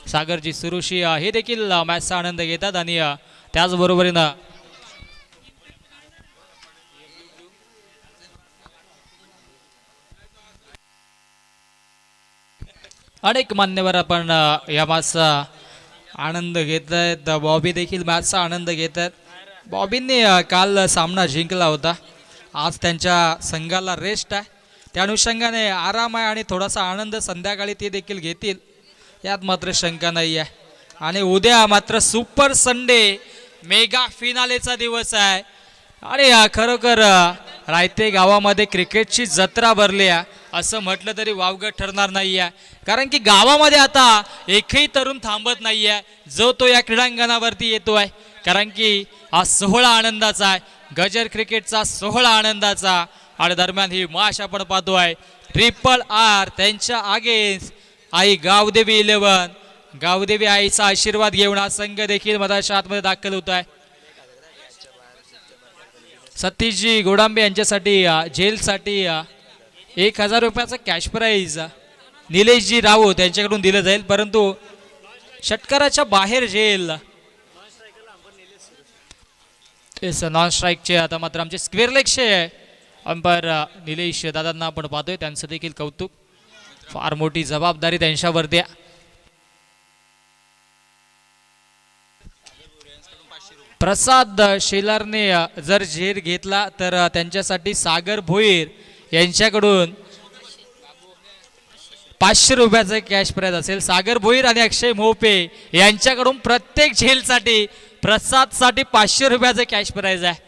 सागरजी सुरुशी हे देखील मॅचचा आनंद घेतात. आणि त्याचबरोबरीनं अनेक मान्यवर आपण या मॅचचा आनंद घेत आहेत. बॉबी देखील मॅचचा आनंद घेत आहेत. बॉबींनी काल सामना जिंकला होता. आज त्यांच्या संघाला रेस्ट आहे, त्या अनुषंगाने आराम आहे, आणि थोडासा आनंद संध्याकाळी ते देखील घेतील, यात मात्र शंका नाही आहे. आणि उद्या मात्र सुपर संडे मेगा फिनालेचा दिवस आहे, आणि खरोखर रायते गावामध्ये क्रिकेटची जत्रा भरली आहे असं म्हटलं तरी वावगं ठरणार नाही आहे. कारण की गावामध्ये आता एकही तरुण थांबत नाही आहे, जो तो या क्रीडांगणावरती येतो आहे. कारण की हा सोहळा आनंदाचा आहे, गजर क्रिकेटचा सोहळा आनंदाचा. आणि दरम्यान ही मॅच आपण पाहतोय RRR त्यांच्या अगेन्स्ट आई गावदेवी 11. गावदेवी आईचा आशीर्वाद घेऊन हा संघ देखील मधाच्या आतमध्ये दाखल होत आहे. सतीशजी गोडांबे यांच्यासाठी जेलसाठी 1000 रुपयाचा कॅश प्राईज निलेशजी राऊत यांच्याकडून दिलं जाईल, परंतु षटकाराच्या बाहेर जेल. तेच नॉन स्ट्राईकचे आता मात्र आमचे स्क्वेअर लेगचे अंपायर निलेश दादांना आपण पाहतोय, त्यांचं देखील कौतुक. फार मोठी जबाबदारी त्यांच्यावरती. प्रसाद शेलारने जर झेर घेतला तर त्यांच्यासाठी सागर भोईर यांच्याकडून 500 रुपयाचं कॅश प्राईज असेल. सागर भोईर आणि अक्षय मोपे यांच्याकडून प्रत्येक झेलसाठी प्रसादसाठी 500 रुपयाचं कॅश प्राईज आहे.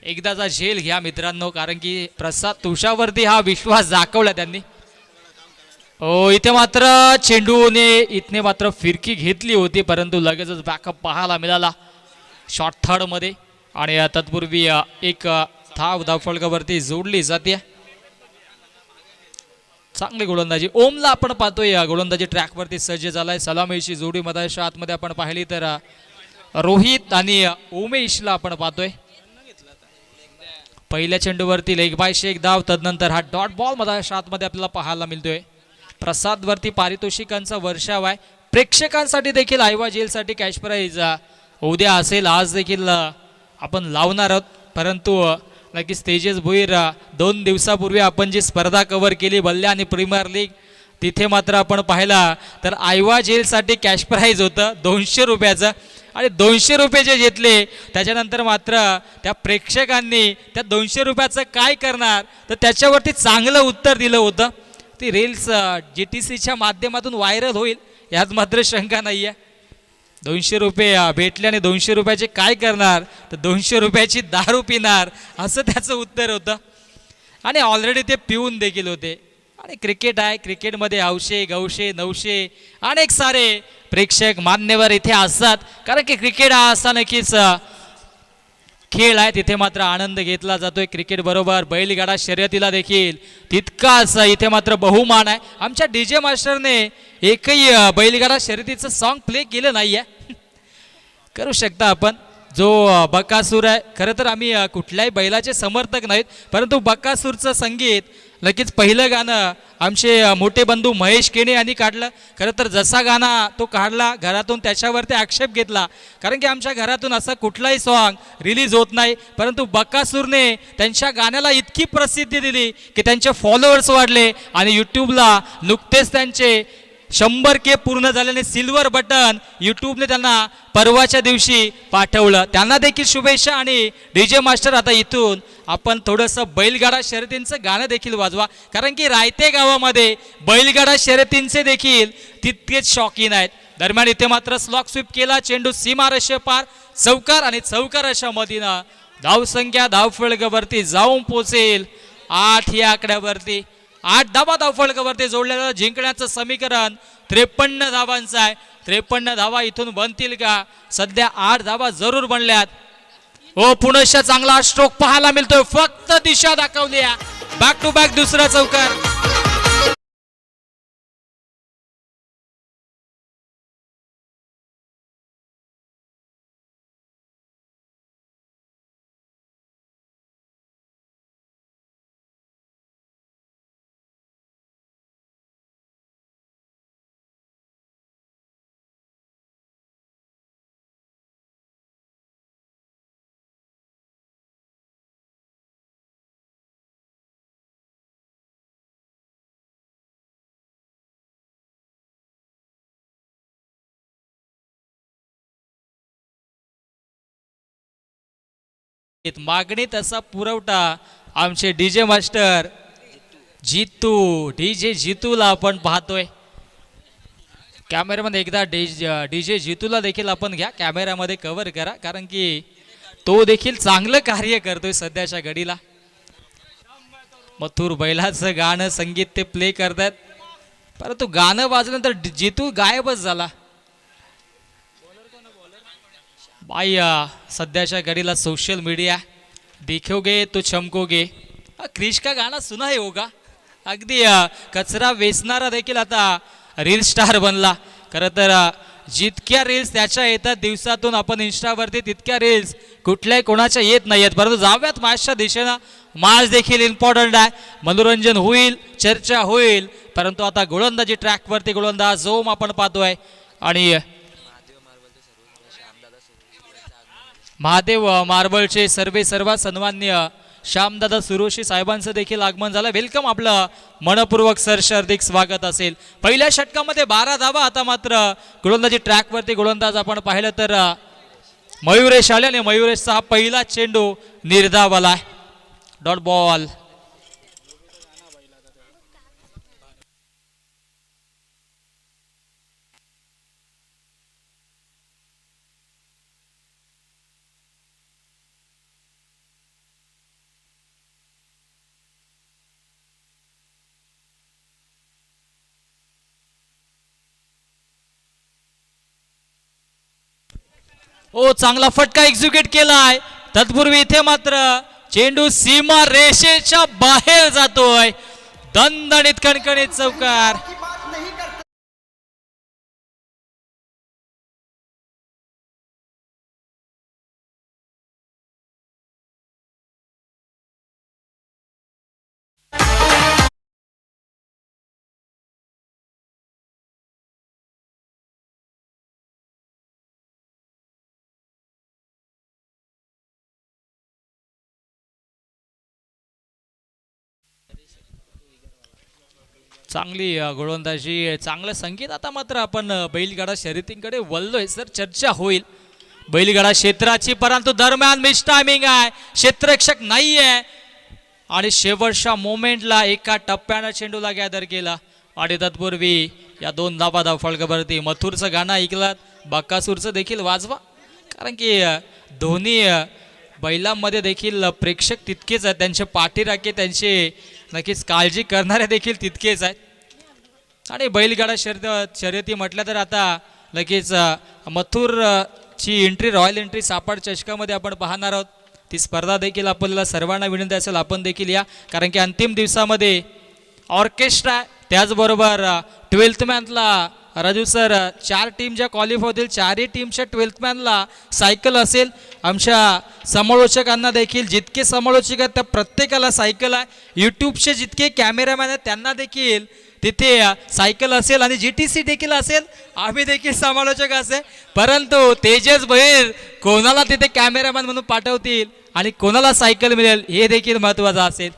एकदाचा झेल घ्या मित्रांनो, कारण की प्रसाद तुषावरती हा विश्वास दाखवला त्यांनी. हो, इथे मात्र चेंडूने इथने मात्र फिरकी घेतली होती, परंतु लगेचच बॅकअप पाहायला मिळाला शॉर्ट थर्ड मध्ये. आणि तत्पूर्वी एक धाव धावफलकावरती जोडली जाते. चांगली गोलंदाजी ओमला आपण पाहतोय, गोलंदाजी ट्रॅकवरती सज्ज झालाय. सलामीची जोडी मधाच्या आतमध्ये आपण पाहिली तर रोहित आणि उमेशला आपण पाहतोय. पहिल्या चेंडूवरती लेग बायशी एक धाव, तदनंतर हा डॉट बॉल मधाच्या आतमध्ये आपल्याला पाहायला मिळतोय. प्रसादवरती पारितोषिकांचा वर्षाव आहे. प्रेक्षकांसाठी देखील आयवा जेलसाठी कॅश प्राईज उद्या असेल, आज देखील आपण लावणार आहोत. परंतु नक्कीच तेजस भोईर 2 दिवसापूर्वी आपण जी स्पर्धा कव्हर केली बल्ल्या आणि प्रीमियर लीग, तिथे मात्र आपण पाहिला तर आयवा जेलसाठी कॅश प्राईज होतं 200 रुपयाचं आणि 200 रुपये जे घेतले त्याच्यानंतर मात्र त्या प्रेक्षकांनी त्या 200 रुपयाचं काय करणार तर त्याच्यावरती चांगलं उत्तर दिलं होतं. ती रील्स GTCच्या माध्यमातून व्हायरल होईल यात मात्र शंका नाही आहे. 200 रुपये भेटले आणि 200 रुपयाचे काय करणार तर 200 रुपयाची दारू पिणार असं त्याचं उत्तर होतं. आणि ऑलरेडी ते पिऊन देखील होते. आणि क्रिकेट आहे, क्रिकेटमध्ये हौशे गौशे नवशे अनेक सारे प्रेक्षक मान्यवर इथे असतात, कारण की क्रिकेट हा असा नक्कीच खेळ आहे, तिथे मात्र आनंद घेतला जातोय. क्रिकेट बरोबर बैलगाडा शर्यतीला देखील तितकाच इथे मात्र बहुमान आहे. आमच्या DJ मास्टरने एकही बैलगाडा शर्यतीचं सॉन्ग प्ले केलं नाही आहे. करू शकता आपण. जो बकासूर आहे, खरं तर आम्ही कुठल्याही बैलाचे समर्थक नाहीत, परंतु बकासूरचं संगीत लगेच पहिलं गाणं आमचे मोठे बंधू महेश केणे यांनी काढलं. खरं तर जसा गाणा तो काढला घरातून त्याच्यावरती आक्षेप घेतला, कारण की आमच्या घरातून असं कुठलाही सॉन्ग रिलीज होत नाही. परंतु बकासूरने त्यांच्या गाण्याला इतकी प्रसिद्धी दिली की त्यांचे फॉलोअर्स वाढले आणि यूट्यूबला नुकतेच त्यांचे 100K पूर्ण झाल्याने सिल्वर बटन यूट्यूबने त्यांना परवाच्या दिवशी पाठवलं. त्यांना देखील शुभेच्छा. आणि DJ मास्टर आता इथून आपण थोडंसं बैलगाडा शर्यतींचं गाणं देखील वाजवा, कारण की रायते गावामध्ये बैलगाडा शर्यतींचे देखील तितकेच शौकीन आहेत. दरम्यान इथे मात्र स्लॉक स्वीप केला, चेंडू सीमारेषे पार, चौकार आणि चौकार अशा मधीनं धावसंख्या धावफलकावरती जाऊन पोचेल 8 या आकड्यावरती. 8 धावा धावफलकावरती जोडलेलं जिंकण्याचं समीकरण 53 धावांचं आहे. 53 धावा इथून बनतील का? सध्या 8 धावा जरूर बनल्यात. हो, पुनश्च चांगला स्ट्रोक पाहायला मिळतोय, फक्त दिशा दाखवली. बॅक टू बॅक दुसरा चौकार. मागणी तसा पुरवठा आमचे DJ मास्टर जितू DJ जितूला आपण पाहतोय. कॅमेरामध्ये एकदा DJ जितूला देखील आपण घ्या, कॅमेरामध्ये कव्हर करा, कारण की तो देखील चांगलं कार्य करतोय सध्याच्या घडीला. मथुर बैलाचं गाणं संगीत ते प्ले करतात, परंतु गाणं वाजल्यानंतर जितू गायबच झाला. भाई सध्याच्या घडीला सोशल मीडिया दिखोगे तो चमकोगे, क्रिश का गाना सुना है होगा. अगदी कचरा वेचणारा देखील आता रील स्टार बनला. खरं तर जितक्या रील्स त्याच्या येतात दिवसातून आपण इंस्टावरती, तितक्या रील्स कुठल्याही कोणाच्या येत नाही आहेत. परंतु जाऊयात मॅचच्या दिशेनं. मॅच देखील इम्पॉर्टंट आहे, मनोरंजन होईल, चर्चा होईल. परंतु आता गोलंदाजी ट्रॅकवरती गोलंदाज जोम आपण पाहतोय आणि महादेव मार्बलचे सर्वात सन्मान्य श्यामदादा सुरोशी साहेबांचं देखील आगमन झालं. वेलकम, आपलं मनपूर्वक हार्दिक स्वागत असेल. पहिल्या षटकामध्ये 12 धावा. आता मात्र गोलंदाजी ट्रॅकवरती गोलंदाज आपण पाहिलं तर मयुरेश आले आणि मयुरेशचा हा पहिला चेंडू निर्धाव आला. Dot ball. ओ, चांगला फटका एक्झिक्यूट केलाय. तत्पूर्वी इथे मात्र चेंडू सीमा रेषेच्या बाहेर जातोय. दणदणीत कणकणीत चौकार. चांगली गोलंदाजी, चांगलं संगीत. आता मात्र आपण बैलगाडा शर्यतींकडे वळलोय सर, चर्चा होईल बैलगाडा क्षेत्राची, परंतु दरम्यान मिस टायमिंग आहे, क्षेत्ररक्षक नाही आहे आणि शेवटच्या मोमेंटला एका टप्प्यानं चेंडूला गॅदर केला आणि तत्पूर्वी या 2 धावा फलकावरती. मथुरचं गाणं ऐकलं, बक्कासूरचं देखील वाजवा, कारण की दोन्ही बैलांमध्ये देखील प्रेक्षक तितकेच आहेत, त्यांचे पाठीराखे, त्यांचे नक्कीच काळजी करणारे देखील तितकेच आहेत. आणि बैलगाडा शर्यती म्हटलं तर आता लगेच मथुरची एंट्री, रॉयल एंट्री सापड चषकामध्ये आपण पाहणार आहोत. ती स्पर्धा देखील आपल्याला सर्वांना विनंती असेल आपण देखील या, कारण की अंतिम दिवसामध्ये ऑर्केस्ट्रा, त्याचबरोबर 12th मॅनला राजू सर 4 टीम ज्या क्वालिफाय होतील 4ही टीमच्या 12th मॅनला सायकल असेल. आमच्या समालोचकांना देखील, जितके समालोचक आहेत त्या प्रत्येकाला सायकल आहे. यूट्यूबचे जितके कॅमेरामॅन आहेत त्यांना देखील तिथे सायकल असेल आणि GTC देखील असेल. आम्ही देखील समालोचक असेल, परंतु तेजस भैर कोणाला तिथे कॅमेरामॅन म्हणून पाठवतील आणि कोणाला सायकल मिळेल हे देखील महत्त्वाचं असेल.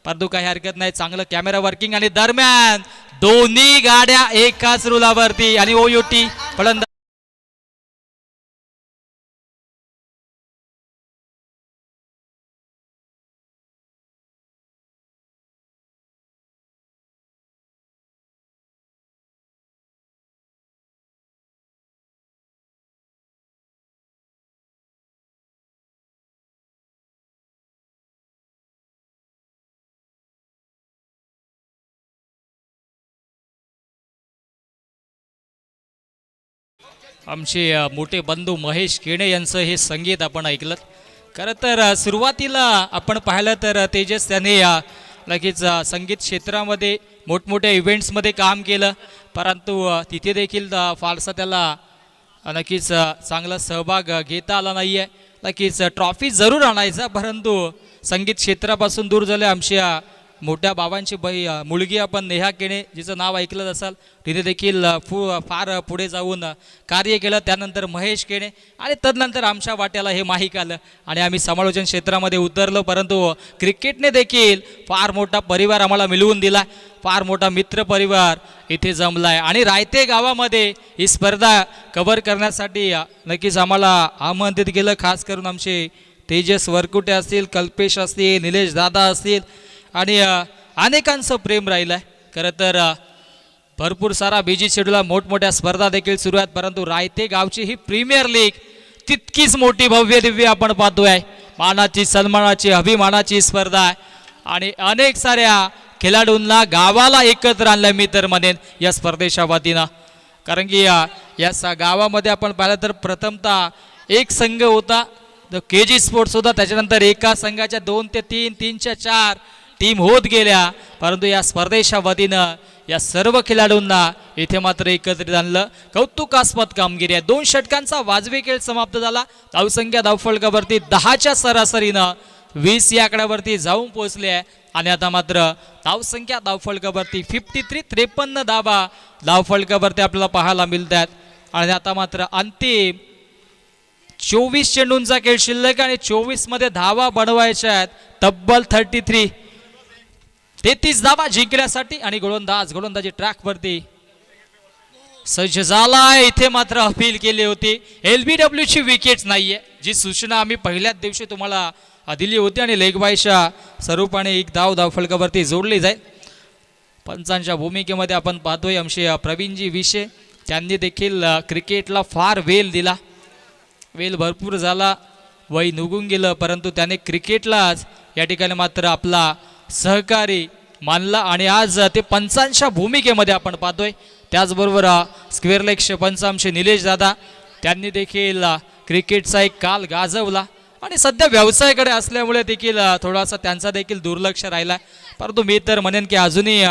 परंतु काही हरकत नाही, चांगलं कॅमेरा वर्किंग. आणि दरम्यान दोन्ही गाड्या एकाच रुलावरती आणि OUT फलंदाज आमचे मोठे बंधू महेश केणे यांचं हे संगीत आपण ऐकलं. खरं तर सुरुवातीला आपण पाहिलं तर तेजस त्याने लगेच संगीत क्षेत्रामध्ये मोठमोठ्या इव्हेंट्समध्ये काम केलं, परंतु तिथे देखील फारसा त्याला नक्कीच चांगला सहभाग घेता आला नाही आहे. नक्कीच ट्रॉफी जरूर आणायचा, परंतु संगीत क्षेत्रापासून दूर झाले. आमच्या मोठ्या बाबांची मुलगी आपण नेहा केणे, जिचं नाव ऐकलं असाल, तिने देखील फार पुढे जाऊन कार्य केलं. त्यानंतर महेश केणे आणि तदनंतर आमच्या वाट्याला हे माहीक आलं आणि आम्ही समालोचन क्षेत्रामध्ये उतरलो. परंतु क्रिकेटने देखील फार मोठा परिवार आम्हाला मिळवून दिला, फार मोठा मित्र परिवार इथे जमला आहे. आणि रायते गावामध्ये ही स्पर्धा कव्हर करण्यासाठी नक्कीच आम्हाला आमंत्रित केलं. खास करून आमचे तेजस वरकुटे असतील, कल्पेश असतील, निलेश दादा असतील आणि अनेकांचं प्रेम राहिलं आहे. खरं तर भरपूर सारा बिजी शेड्यूल, मोठमोठ्या स्पर्धा देखील सुरू आहेत, परंतु रायते गावची ही प्रीमियर लीग तितकीच मोठी भव्य दिव्य आपण पाहतोय. मानाची, सन्मानाची, अभिमानाची स्पर्धा आहे आणि अनेक साऱ्या खेळाडूंना गावाला एकत्र आणलं मी तर म्हणेन या स्पर्धेच्या वतीनं. कारण की या गावामध्ये आपण पाहिलं तर प्रथमतः एक संघ होता, KG स्पोर्ट्स होता, त्याच्यानंतर एका संघाच्या 2 ते 3, 3च्या 4 टीम होत गेल्या, परंतु या स्पर्धेच्या वतीनं या सर्व खेळाडूंना इथे मात्र एकत्रित आणलं. कौतुकास्पद कामगिरी आहे. 2 षटकांचा वाजवी खेळ समाप्त झाला. धावसंख्या धावफलकावरती 10च्या सरासरीनं 20 या आकड्यावरती जाऊन पोहोचले आहे आणि आता मात्र धावसंख्या धावफलकावरती 53 धावा धावफलकावरती आपल्याला पाहायला मिळतात. आणि आता मात्र अंतिम 24 चेंडूंचा खेळ शिल्लक आणि 24 मध्ये धावा बनवायच्या आहेत तब्बल 33 धावा जिंकण्यासाठी. आणि गोलंदाजी ट्रॅकवरती सज्ज झाला. इथे मात्र अपील केली होती, LBW ची विकेट नाहीये, जी सूचना आम्ही पहिल्याच दिवशी तुम्हाला दिली होती आणि लेगबायच्या स्वरूपाने 1 धाव धावफलकावरती जोडली जाईल. पंचांच्या भूमिकेमध्ये आपण पाहतोय आमचे प्रवीणजी विषे, त्यांनी देखील क्रिकेटला फार वेल दिला. वेल भरपूर झाला, वय निघून गेलं, परंतु त्याने क्रिकेटलाच या ठिकाणी मात्र आपला सहकारी मानला आणि आज ते पंचांच्या भूमिकेमध्ये आपण पाहतोय. त्याचबरोबर स्क्वेअर लेगचे पंच आमचे निलेश दादा, त्यांनी देखील क्रिकेटचा एक काल गाजवला आणि सध्या व्यवसायाकडे असल्यामुळे देखील थोडासा त्यांचा देखील दुर्लक्ष राहिला. परंतु मी तर म्हणेन की अजूनही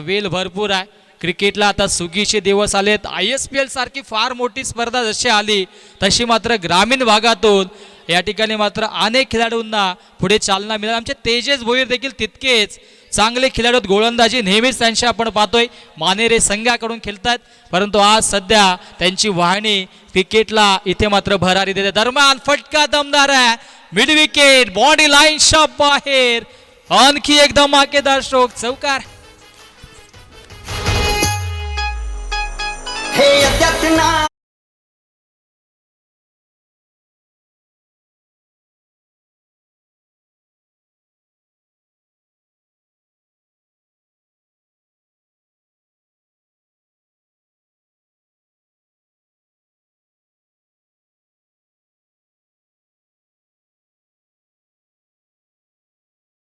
वेल भरपूर आहे. क्रिकेटला आता सुगीचे दिवस आलेत. ISPL सारखी फार मोठी स्पर्धा जशी आली तशी मात्र ग्रामीण भागातून या ठिकाणी मात्र अनेक खेळाडूंना पुढे चालना मिळाली. आमचे तेजस भोईर देखील तितकेच चांगले खेळाडू, गोलंदाजी नेहमीच त्यांची आपण पाहतोय मानेरे संघाकडून खेळतात, परंतु आज सध्या त्यांची वाहणी क्रिकेटला इथे मात्र भरारी देते. दरम्यान फटका दमदार आहे, मिड विकेट, बॉडी लाईनच्या बाहेर, आणखी एक धमाकेदार स्ट्रोक, चौकार. Ratna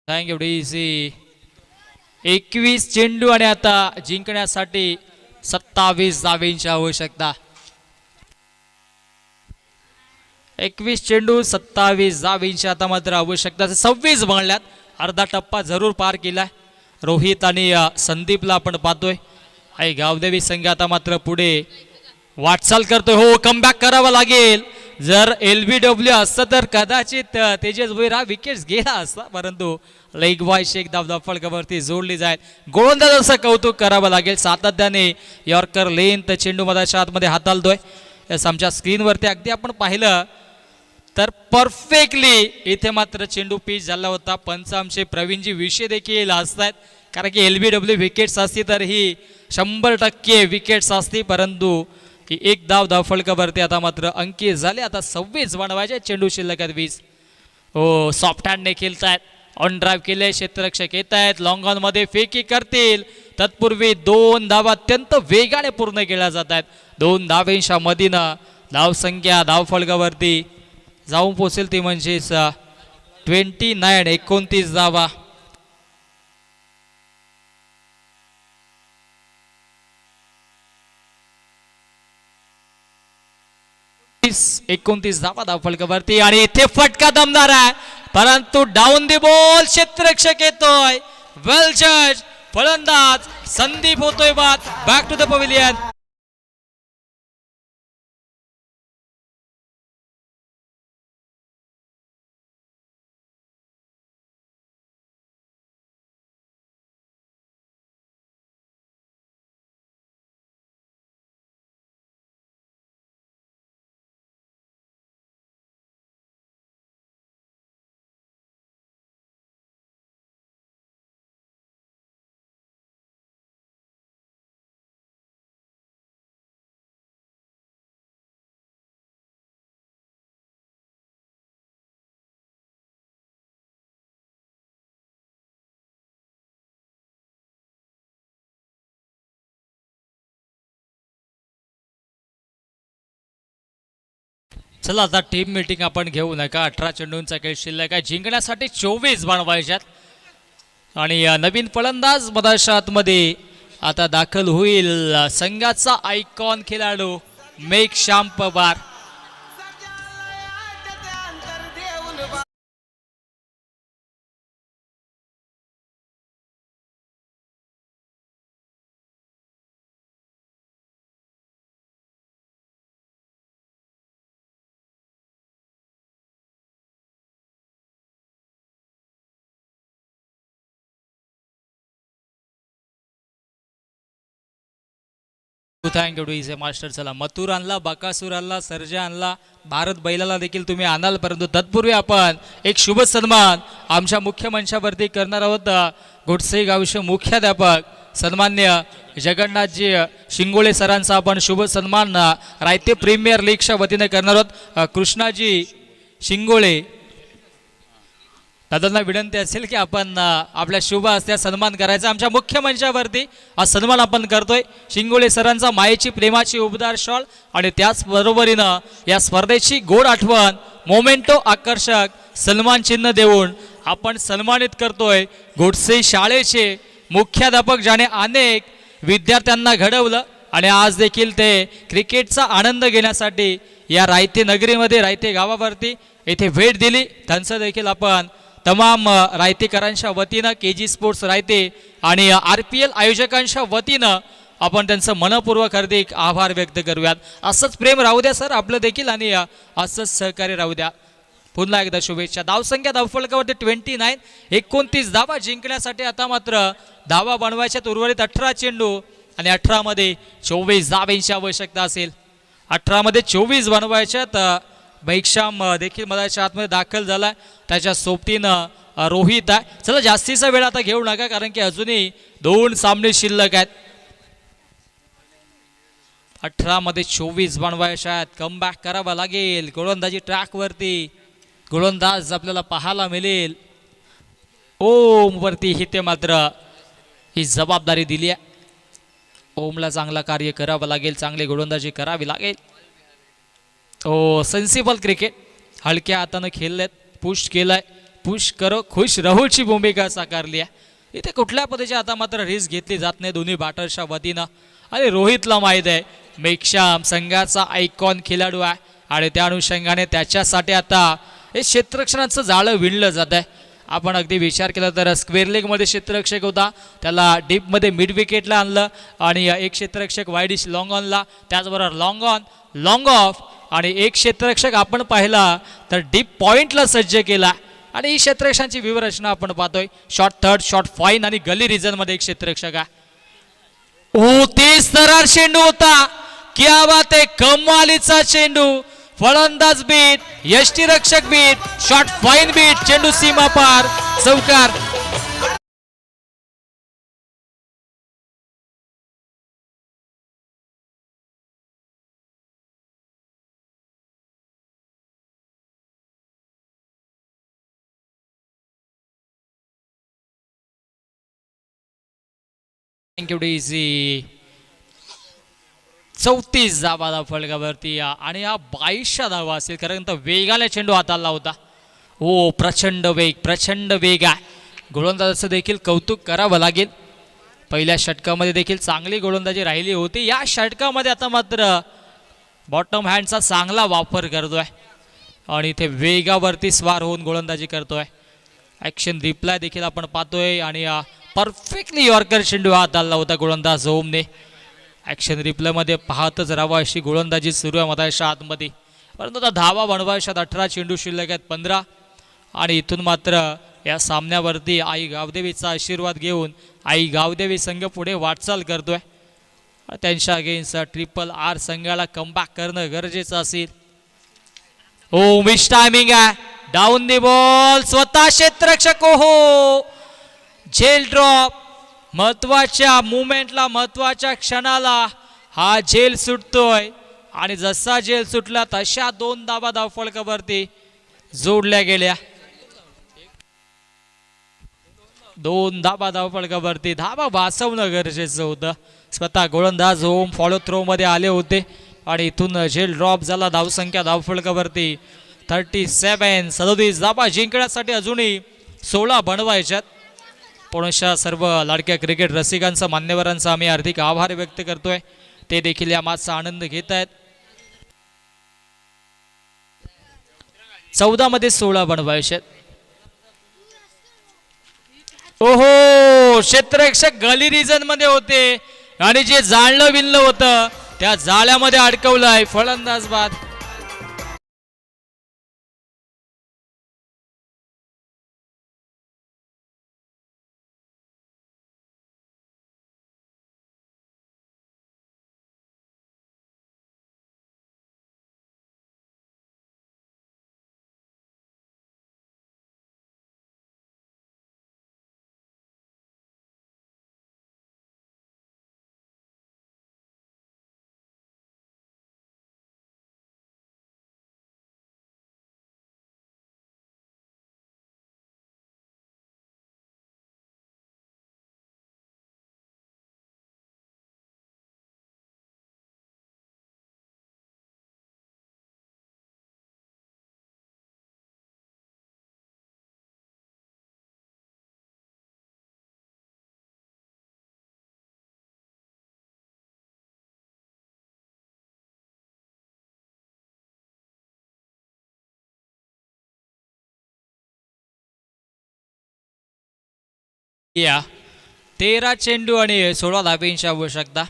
thank you DC. 21 चेंडू आणि आता जिंकण्यासाठी 27 धावेंची आवश्यकता. 21 चेंडू 27 धावेंची आता मात्र आवश्यकता. 26 बनल्यात. अर्धा टप्पा जरूर पार केलाय. रोहित आणि संदीपला आपण पाहतोय. आई गावदेवी संघ आता मात्र पुढे वाटचाल करतोय. हो, कमबॅक करावा लागेल. जर LBW असतं तर कदाचित तेजस भोईर हा विकेट्स गेला असता, परंतु लेग बॉय शेख धाव फलकावरती जोडली जाईल. गोलंदाजाचं कौतुक करावं लागेल. सातत्याने यॉर्कर लेंथ चेंडू मधाच्या आतमध्ये हाताळतोय. आमच्या स्क्रीनवरती अगदी आपण पाहिलं तर परफेक्टली इथे मात्र चेंडू पिच झाला होता. पंच आमचे प्रवीणजी विषय देखील असतात, कारण की LBW विकेट्स असती तर ही 100% विकेट्स असती, परंतु एक धाव फलकावरती आता मात्र अंकित झाले. आता 26 बनवायचे. चेंडू शिल्लक आहेत 20. हो, सॉफ्ट हँडने खेळतायत. ऑन ड्राईव्ह केले. क्षेत्ररक्षक येत आहेत. लॉंग ऑन मध्ये फेकी करतील. तत्पूर्वी 2 धावा अत्यंत वेगाने पूर्ण केल्या जात आहेत. 2 धावेंच्या मधीनं धावसंख्या धावफलकावरती जाऊन पोहोचेल ती म्हणजेच 29 धावा. 29 धावा धावफलकावरती आणि इथे फटका दमदार आहे, परंतु डाऊन दी बॉल. क्षेत्ररक्षक येतोय. वेल जज. फलंदाज संदीप होतोय बाद. Back to the pavilion. चला आता टीम मीटिंग आपण घेऊ नका. 18 चेंडूंचा खेळ शिल्लक आहे. जिंकण्यासाठी 24 बनवायच्यात आणि नवीन फलंदाज मधाच्या आतमध्ये आता दाखल होईल. संघाचा आयकॉन खेळाडू मेघ Shyam Pawar. Thank you DJ master. चला, मथुर आणला, बकासूर आणला, सर्जा आणला, भारत बैलाला देखील तुम्ही आणाल, परंतु तत्पूर्वी आपण एक शुभ सन्मान आमच्या मुख्य मंचावरती करणार आहोत. गोडसे गावचे मुख्याध्यापक सन्मान्य जगन्नाथजी शिंगोळे सरांचा आपण शुभ सन्मान रायते प्रीमियर लीगच्या वतीने करणार आहोत. कृष्णाजी शिंगोळे दादांना विनंती असेल की आपण आपल्या शुभ हस्ते सन्मान करायचा. आमच्या मुख्य मंचावरती हा सन्मान आपण करतोय. शिंगोळे सरांचा मायेची प्रेमाची उबदार शॉल आणि त्याचबरोबरीनं या स्पर्धेची गोड आठवण मोमेंटो आकर्षक सन्मान चिन्ह देऊन आपण सन्मानित करतोय गोडसे शाळेचे मुख्याध्यापक, ज्याने अनेक विद्यार्थ्यांना घडवलं आणि आज देखील ते क्रिकेटचा आनंद घेण्यासाठी या रायते नगरीमध्ये रायते गावावरती येथे भेट दिली. त्यांचं देखील आपण तमाम रायतेकरांच्या वतीनं, KG स्पोर्ट्स रायते आणि RPL आयोजकांच्या वतीनं आपण त्यांचं मनपूर्वक हार्दिक आभार व्यक्त करूयात. असंच प्रेम राहू द्या सर आपलं देखील आणि असंच सहकार्य राहू द्या. पुन्हा एकदा शुभेच्छा. धावसंख्या धावफलकावरती 29 धावा जिंकण्यासाठी आता मात्र धावा बनवायच्यात. उर्वरित 18 चेंडू आणि 18 मध्ये 24 धावांची आवश्यकता असेल. 18 मध्ये 24 बनवायच्यात. बैक्षाम देखील मधाच्या आतमध्ये दाखल झाला. त्याच्या सोबतीनं रोहित आहे. चला, जास्तीचा वेळ आता घेऊ नका, कारण की अजूनही 2 सामने शिल्लक आहेत. 18 मध्ये 24 बनवायचे आहेत. कमबॅक करावा लागेल गोलंदाजी ट्रॅक वरती. गोलंदाज आपल्याला पाहायला मिळेल. ओम वरती हिते मात्र ही जबाबदारी दिली आहे. ओमला चांगला कार्य करावं लागेल, चांगली गोलंदाजी करावी लागेल. ओ सेन्सिबल क्रिकेट, हलक्या हातानं खेळलेत, पुश केलाय, पुश करो खुश रहोची भूमिका साकारली आहे. इथे कुठल्या पद्धतीची आता मात्र रिस्क घेतली जात नाही दोन्ही बॅटर्सच्या वतीनं. आणि रोहितला माहीत आहे मेघश्याम संघाचा आयकॉन खेळाडू आहे आणि त्या अनुषंगाने त्याच्यासाठी आता हे क्षेत्ररक्षणाचं जाळं विणलं जात आहे. आपण अगदी विचार केला तर स्क्वेअर लेगमध्ये क्षेत्ररक्षक होता, त्याला डीपमध्ये मिड विकेटला आणलं आणि एक क्षेत्ररक्षक वाईडिश लॉंग ऑनला, त्याचबरोबर लॉंग ऑन लॉंग ऑफ आणि एक क्षेत्ररक्षक आपण पाहिला तर डीप पॉइंटला सज्ज केला. आणि ही क्षेत्ररक्षकांची व्यूहरचना आपण पाहतोय. शॉर्ट थर्ड, शॉर्ट फाईन आणि गली रिजन मध्ये एक क्षेत्ररक्षक आहे. ओ तेज तरार चेंडू होता, क्या बात आहे, कमालीचा चेंडू. फलंदाज बीट, यष्टीरक्षक बीट, शॉर्ट फाईन बीट, चेंडू सीमा पार, चौकार. Thank you Daisy. 34 धावा फलकावरती आणि हा 22 धावा असेल, कारण तर वेगाला चेंडू हाताला होता. ओ प्रचंड वेग आहे. गोलंदाजाचं देखील कौतुक करावं लागेल. पहिल्या षटकामध्ये देखील चांगली गोलंदाजी राहिली होती. या षटकामध्ये आता मात्र बॉटम हँडचा चांगला वापर करतोय आणि इथे वेगावरती स्वार होऊन गोलंदाजी करतोय. ॲक्शन रिप्लाय देखील आपण पाहतोय आणि परफेक्टली यॉर्कर चेंडू हाताला होता गोलंदाज ओमने. ॲक्शन रिप्लेमध्ये पाहतच राहावं अशी गोलंदाजी सुरू आहे मधाच्या आतमध्ये. परंतु आता धावा बनवायच्यात. 18 चेंडू शिल्लक आहेत, 15. आणि इथून मात्र या सामन्यावरती आई गावदेवीचा आशीर्वाद घेऊन आई गावदेवी संघ पुढे वाटचाल करतोय. त्यांच्या अगेन्स्ट ट्रिपल आर संघाला कमबॅक करणं गरजेचं असेल. ओ मिस टायमिंग आहे, डाऊन दी बॉल, स्वतः क्षेत्ररक्षक. हो झेल ड्रॉप, महत्वाच्या मुवमेंटला, महत्वाच्या क्षणाला हा झेल सुटतोय आणि जसा झेल सुटला तशा 2 धावा धावफलकावरती जोडल्या गेल्या. 2 धावा धावफलकावरती. धावा वाचवणं गरजेचं होतं. स्वतः गोलंदाज ओम फॉलो थ्रो मध्ये आले होते आणि इथून झेल ड्रॉप झाला. धावसंख्या धावफलकावरती 37. 37 धावा जिंकण्यासाठी अजूनही 16 बनवायच्यात. पुनश्च सर्व लाडक्या क्रिकेट रसिकांचा, मान्यवरांचा आम्ही हार्दिक आभार व्यक्त करतोय. ते देखील या मॅचचा आनंद घेत आहेत. 14 मध्ये 16 बनवायचे. ओहो क्षेत्ररक्षक गली रिजन मध्ये होते आणि जे जाळलं विणलं होतं त्या जाळ्यामध्ये अडकवलंय. फलंदाज बाद. या 13 चेंडू आणि 16 धाब्यांची आवश्यकता.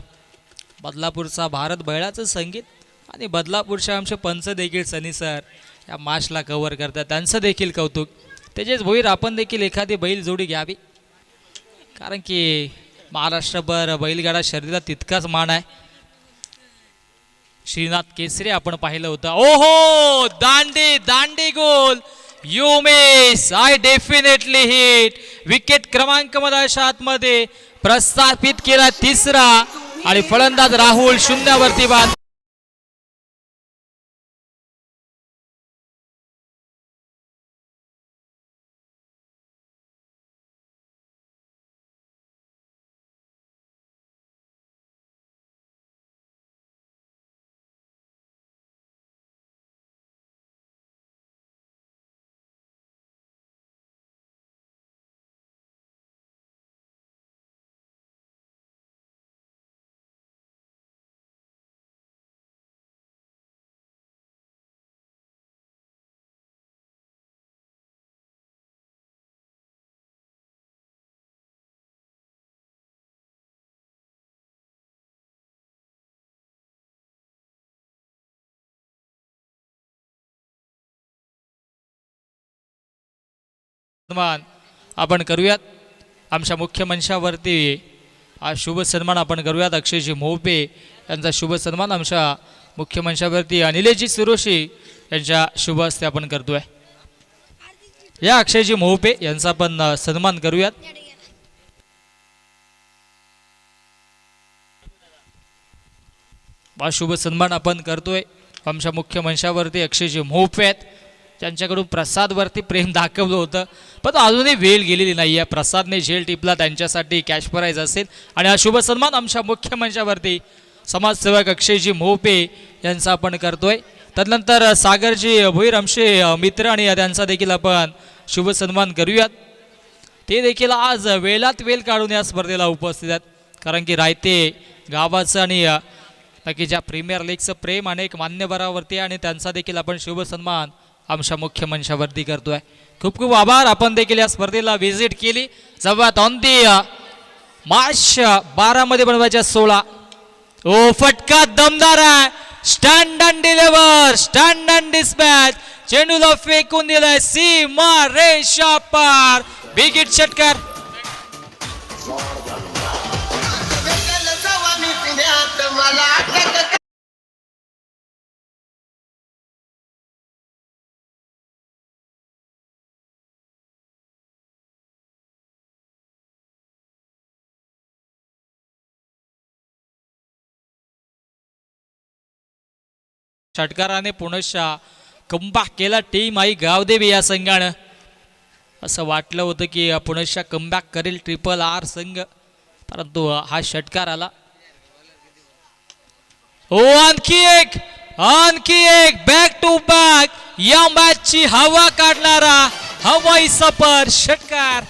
बदलापूरचा भारत बैलाचं संगीत आणि बदलापूरचे आमचे पंच देखील सनी सर या मॅचला कव्हर करतात, त्यांचं देखील कौतुक. त्याचेच भोईर आपण देखील एखादी बैल जोडी घ्यावी, कारण की महाराष्ट्रभर बैलगाडा शर्यतीला तितकाच मान आहे. श्रीनाथ केसरी आपण पाहिलं होतं. ओहो दांडी दांडी गोल, you miss, I definitely hit. Wicket क्रमांक मधाच्या आतमध्ये प्रस्थापित केला 3रा आणि फलंदाज राहुल शून्यावरती बाद. सन्मान आपण करूयात आमच्या मुख्य मंचावरती. हा शुभ सन्मान आपण करूयात अक्षयजी मोहपे यांचा शुभ सन्मान आमच्या मुख्य मंचावरती निलेशजी सुरोशी यांच्या शुभ हस्ते आपण करतोय. या अक्षयजी मोहपे यांचा आपण सन्मान करूयात. हा शुभ सन्मान आपण करतोय आमच्या मुख्य मंचावरती अक्षयजी मोहपे आहेत, त्यांच्याकडून प्रसादवरती प्रेम दाखवलं होतं पण अजूनही वेळ गेलेली नाही आहे. प्रसादने झेल टिपला, त्यांच्यासाठी कॅश प्राइज असेल. आणि हा शुभ सन्मान आमच्या मुख्य मंचावरती समाजसेवक अक्षयजी मोहपे यांचा आपण करतोय. तदनंतर सागरजी भोईर आमचे मित्र आणि त्यांचा देखील आपण शुभ सन्मान करूयात. ते देखील आज वेळात वेळ काढून या स्पर्धेला उपस्थित आहेत, कारण की रायते गावाचं आणि नक्की ज्या प्रीमियर लीगचं प्रेम अनेक मान्यवरावरती आणि त्यांचा देखील आपण शुभ सन्मान आमच्या मुख्य मंचावरती करतोय. खूप खूप आभार. आपण देखील या स्पर्धेला व्हिजिट केली. जवात ऑन दी मार्च 12 मध्ये बनवायच्या 16. ओ फटका दमदार आहे. Stand and deliver, stand and dispatch. चेंडूला फेकून दिलाय सीमा रेषा पार. बिग हिट षटकार. षटकाराने पुनश्च कमबॅक केला टीम आई गावदेवी या संघानं. असं वाटलं होतं की पुनश्च कमबॅक करेल ट्रिपल आर संघ, परंतु हा षटकार आला. ओ आणखी एक बॅक टू बॅक या मॅचची हवा काढणारा हवाई सफर षटकार.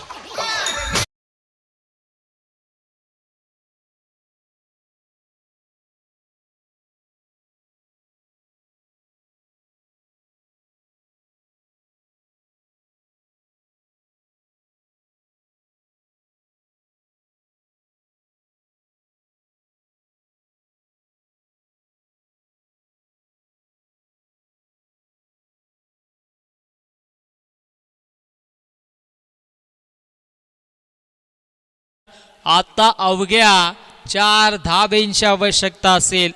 आता अवघ्या 4 धावेंची आवश्यकता असेल.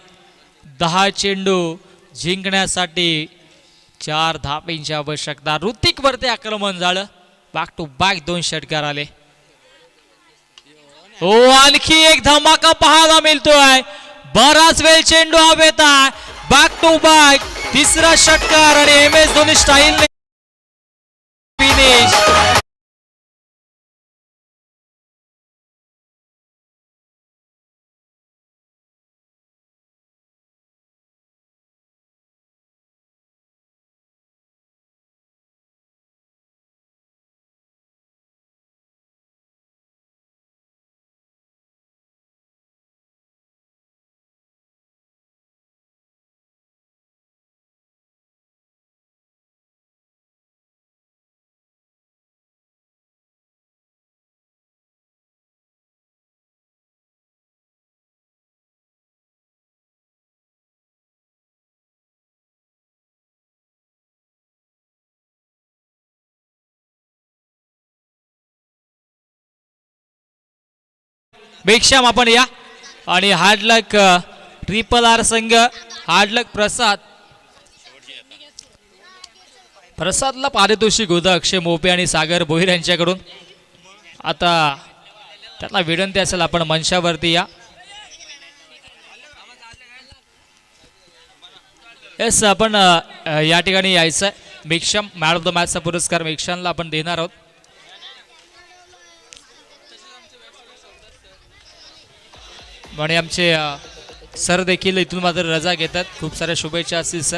10 चेंडू जिंकण्यासाठी 4 धावेंची आवश्यकता. ऋतिक वरती आक्रमण झालं. बॅक टू बॅक 2 षटकार आले. हो आणखी एक धमाका पाहायला मिळतोय. बराच वेळ चेंडू हवेत आहे. बॅक टू बॅक 3रा षटकार आणि MS धोनी स्टाईल फिनिश. भिक्षाम आपण या आणि हार्डलक ट्रिपल आर संघ. हार्डलक प्रसादला पारितोषिक होतं अक्षय मोपे आणि सागर भोईर यांच्याकडून. आता त्यांना विनंती असेल आपण मंचावरती या. येस आपण या ठिकाणी यायचं आहे. मेक्षम मॅन ऑफ द मॅचचा पुरस्कार मेक्षमला आपण देणार आहोत. आणि आमचे सर देखील इथून मात्र रजा घेतात. खूप साऱ्या शुभेच्छा असतील सर.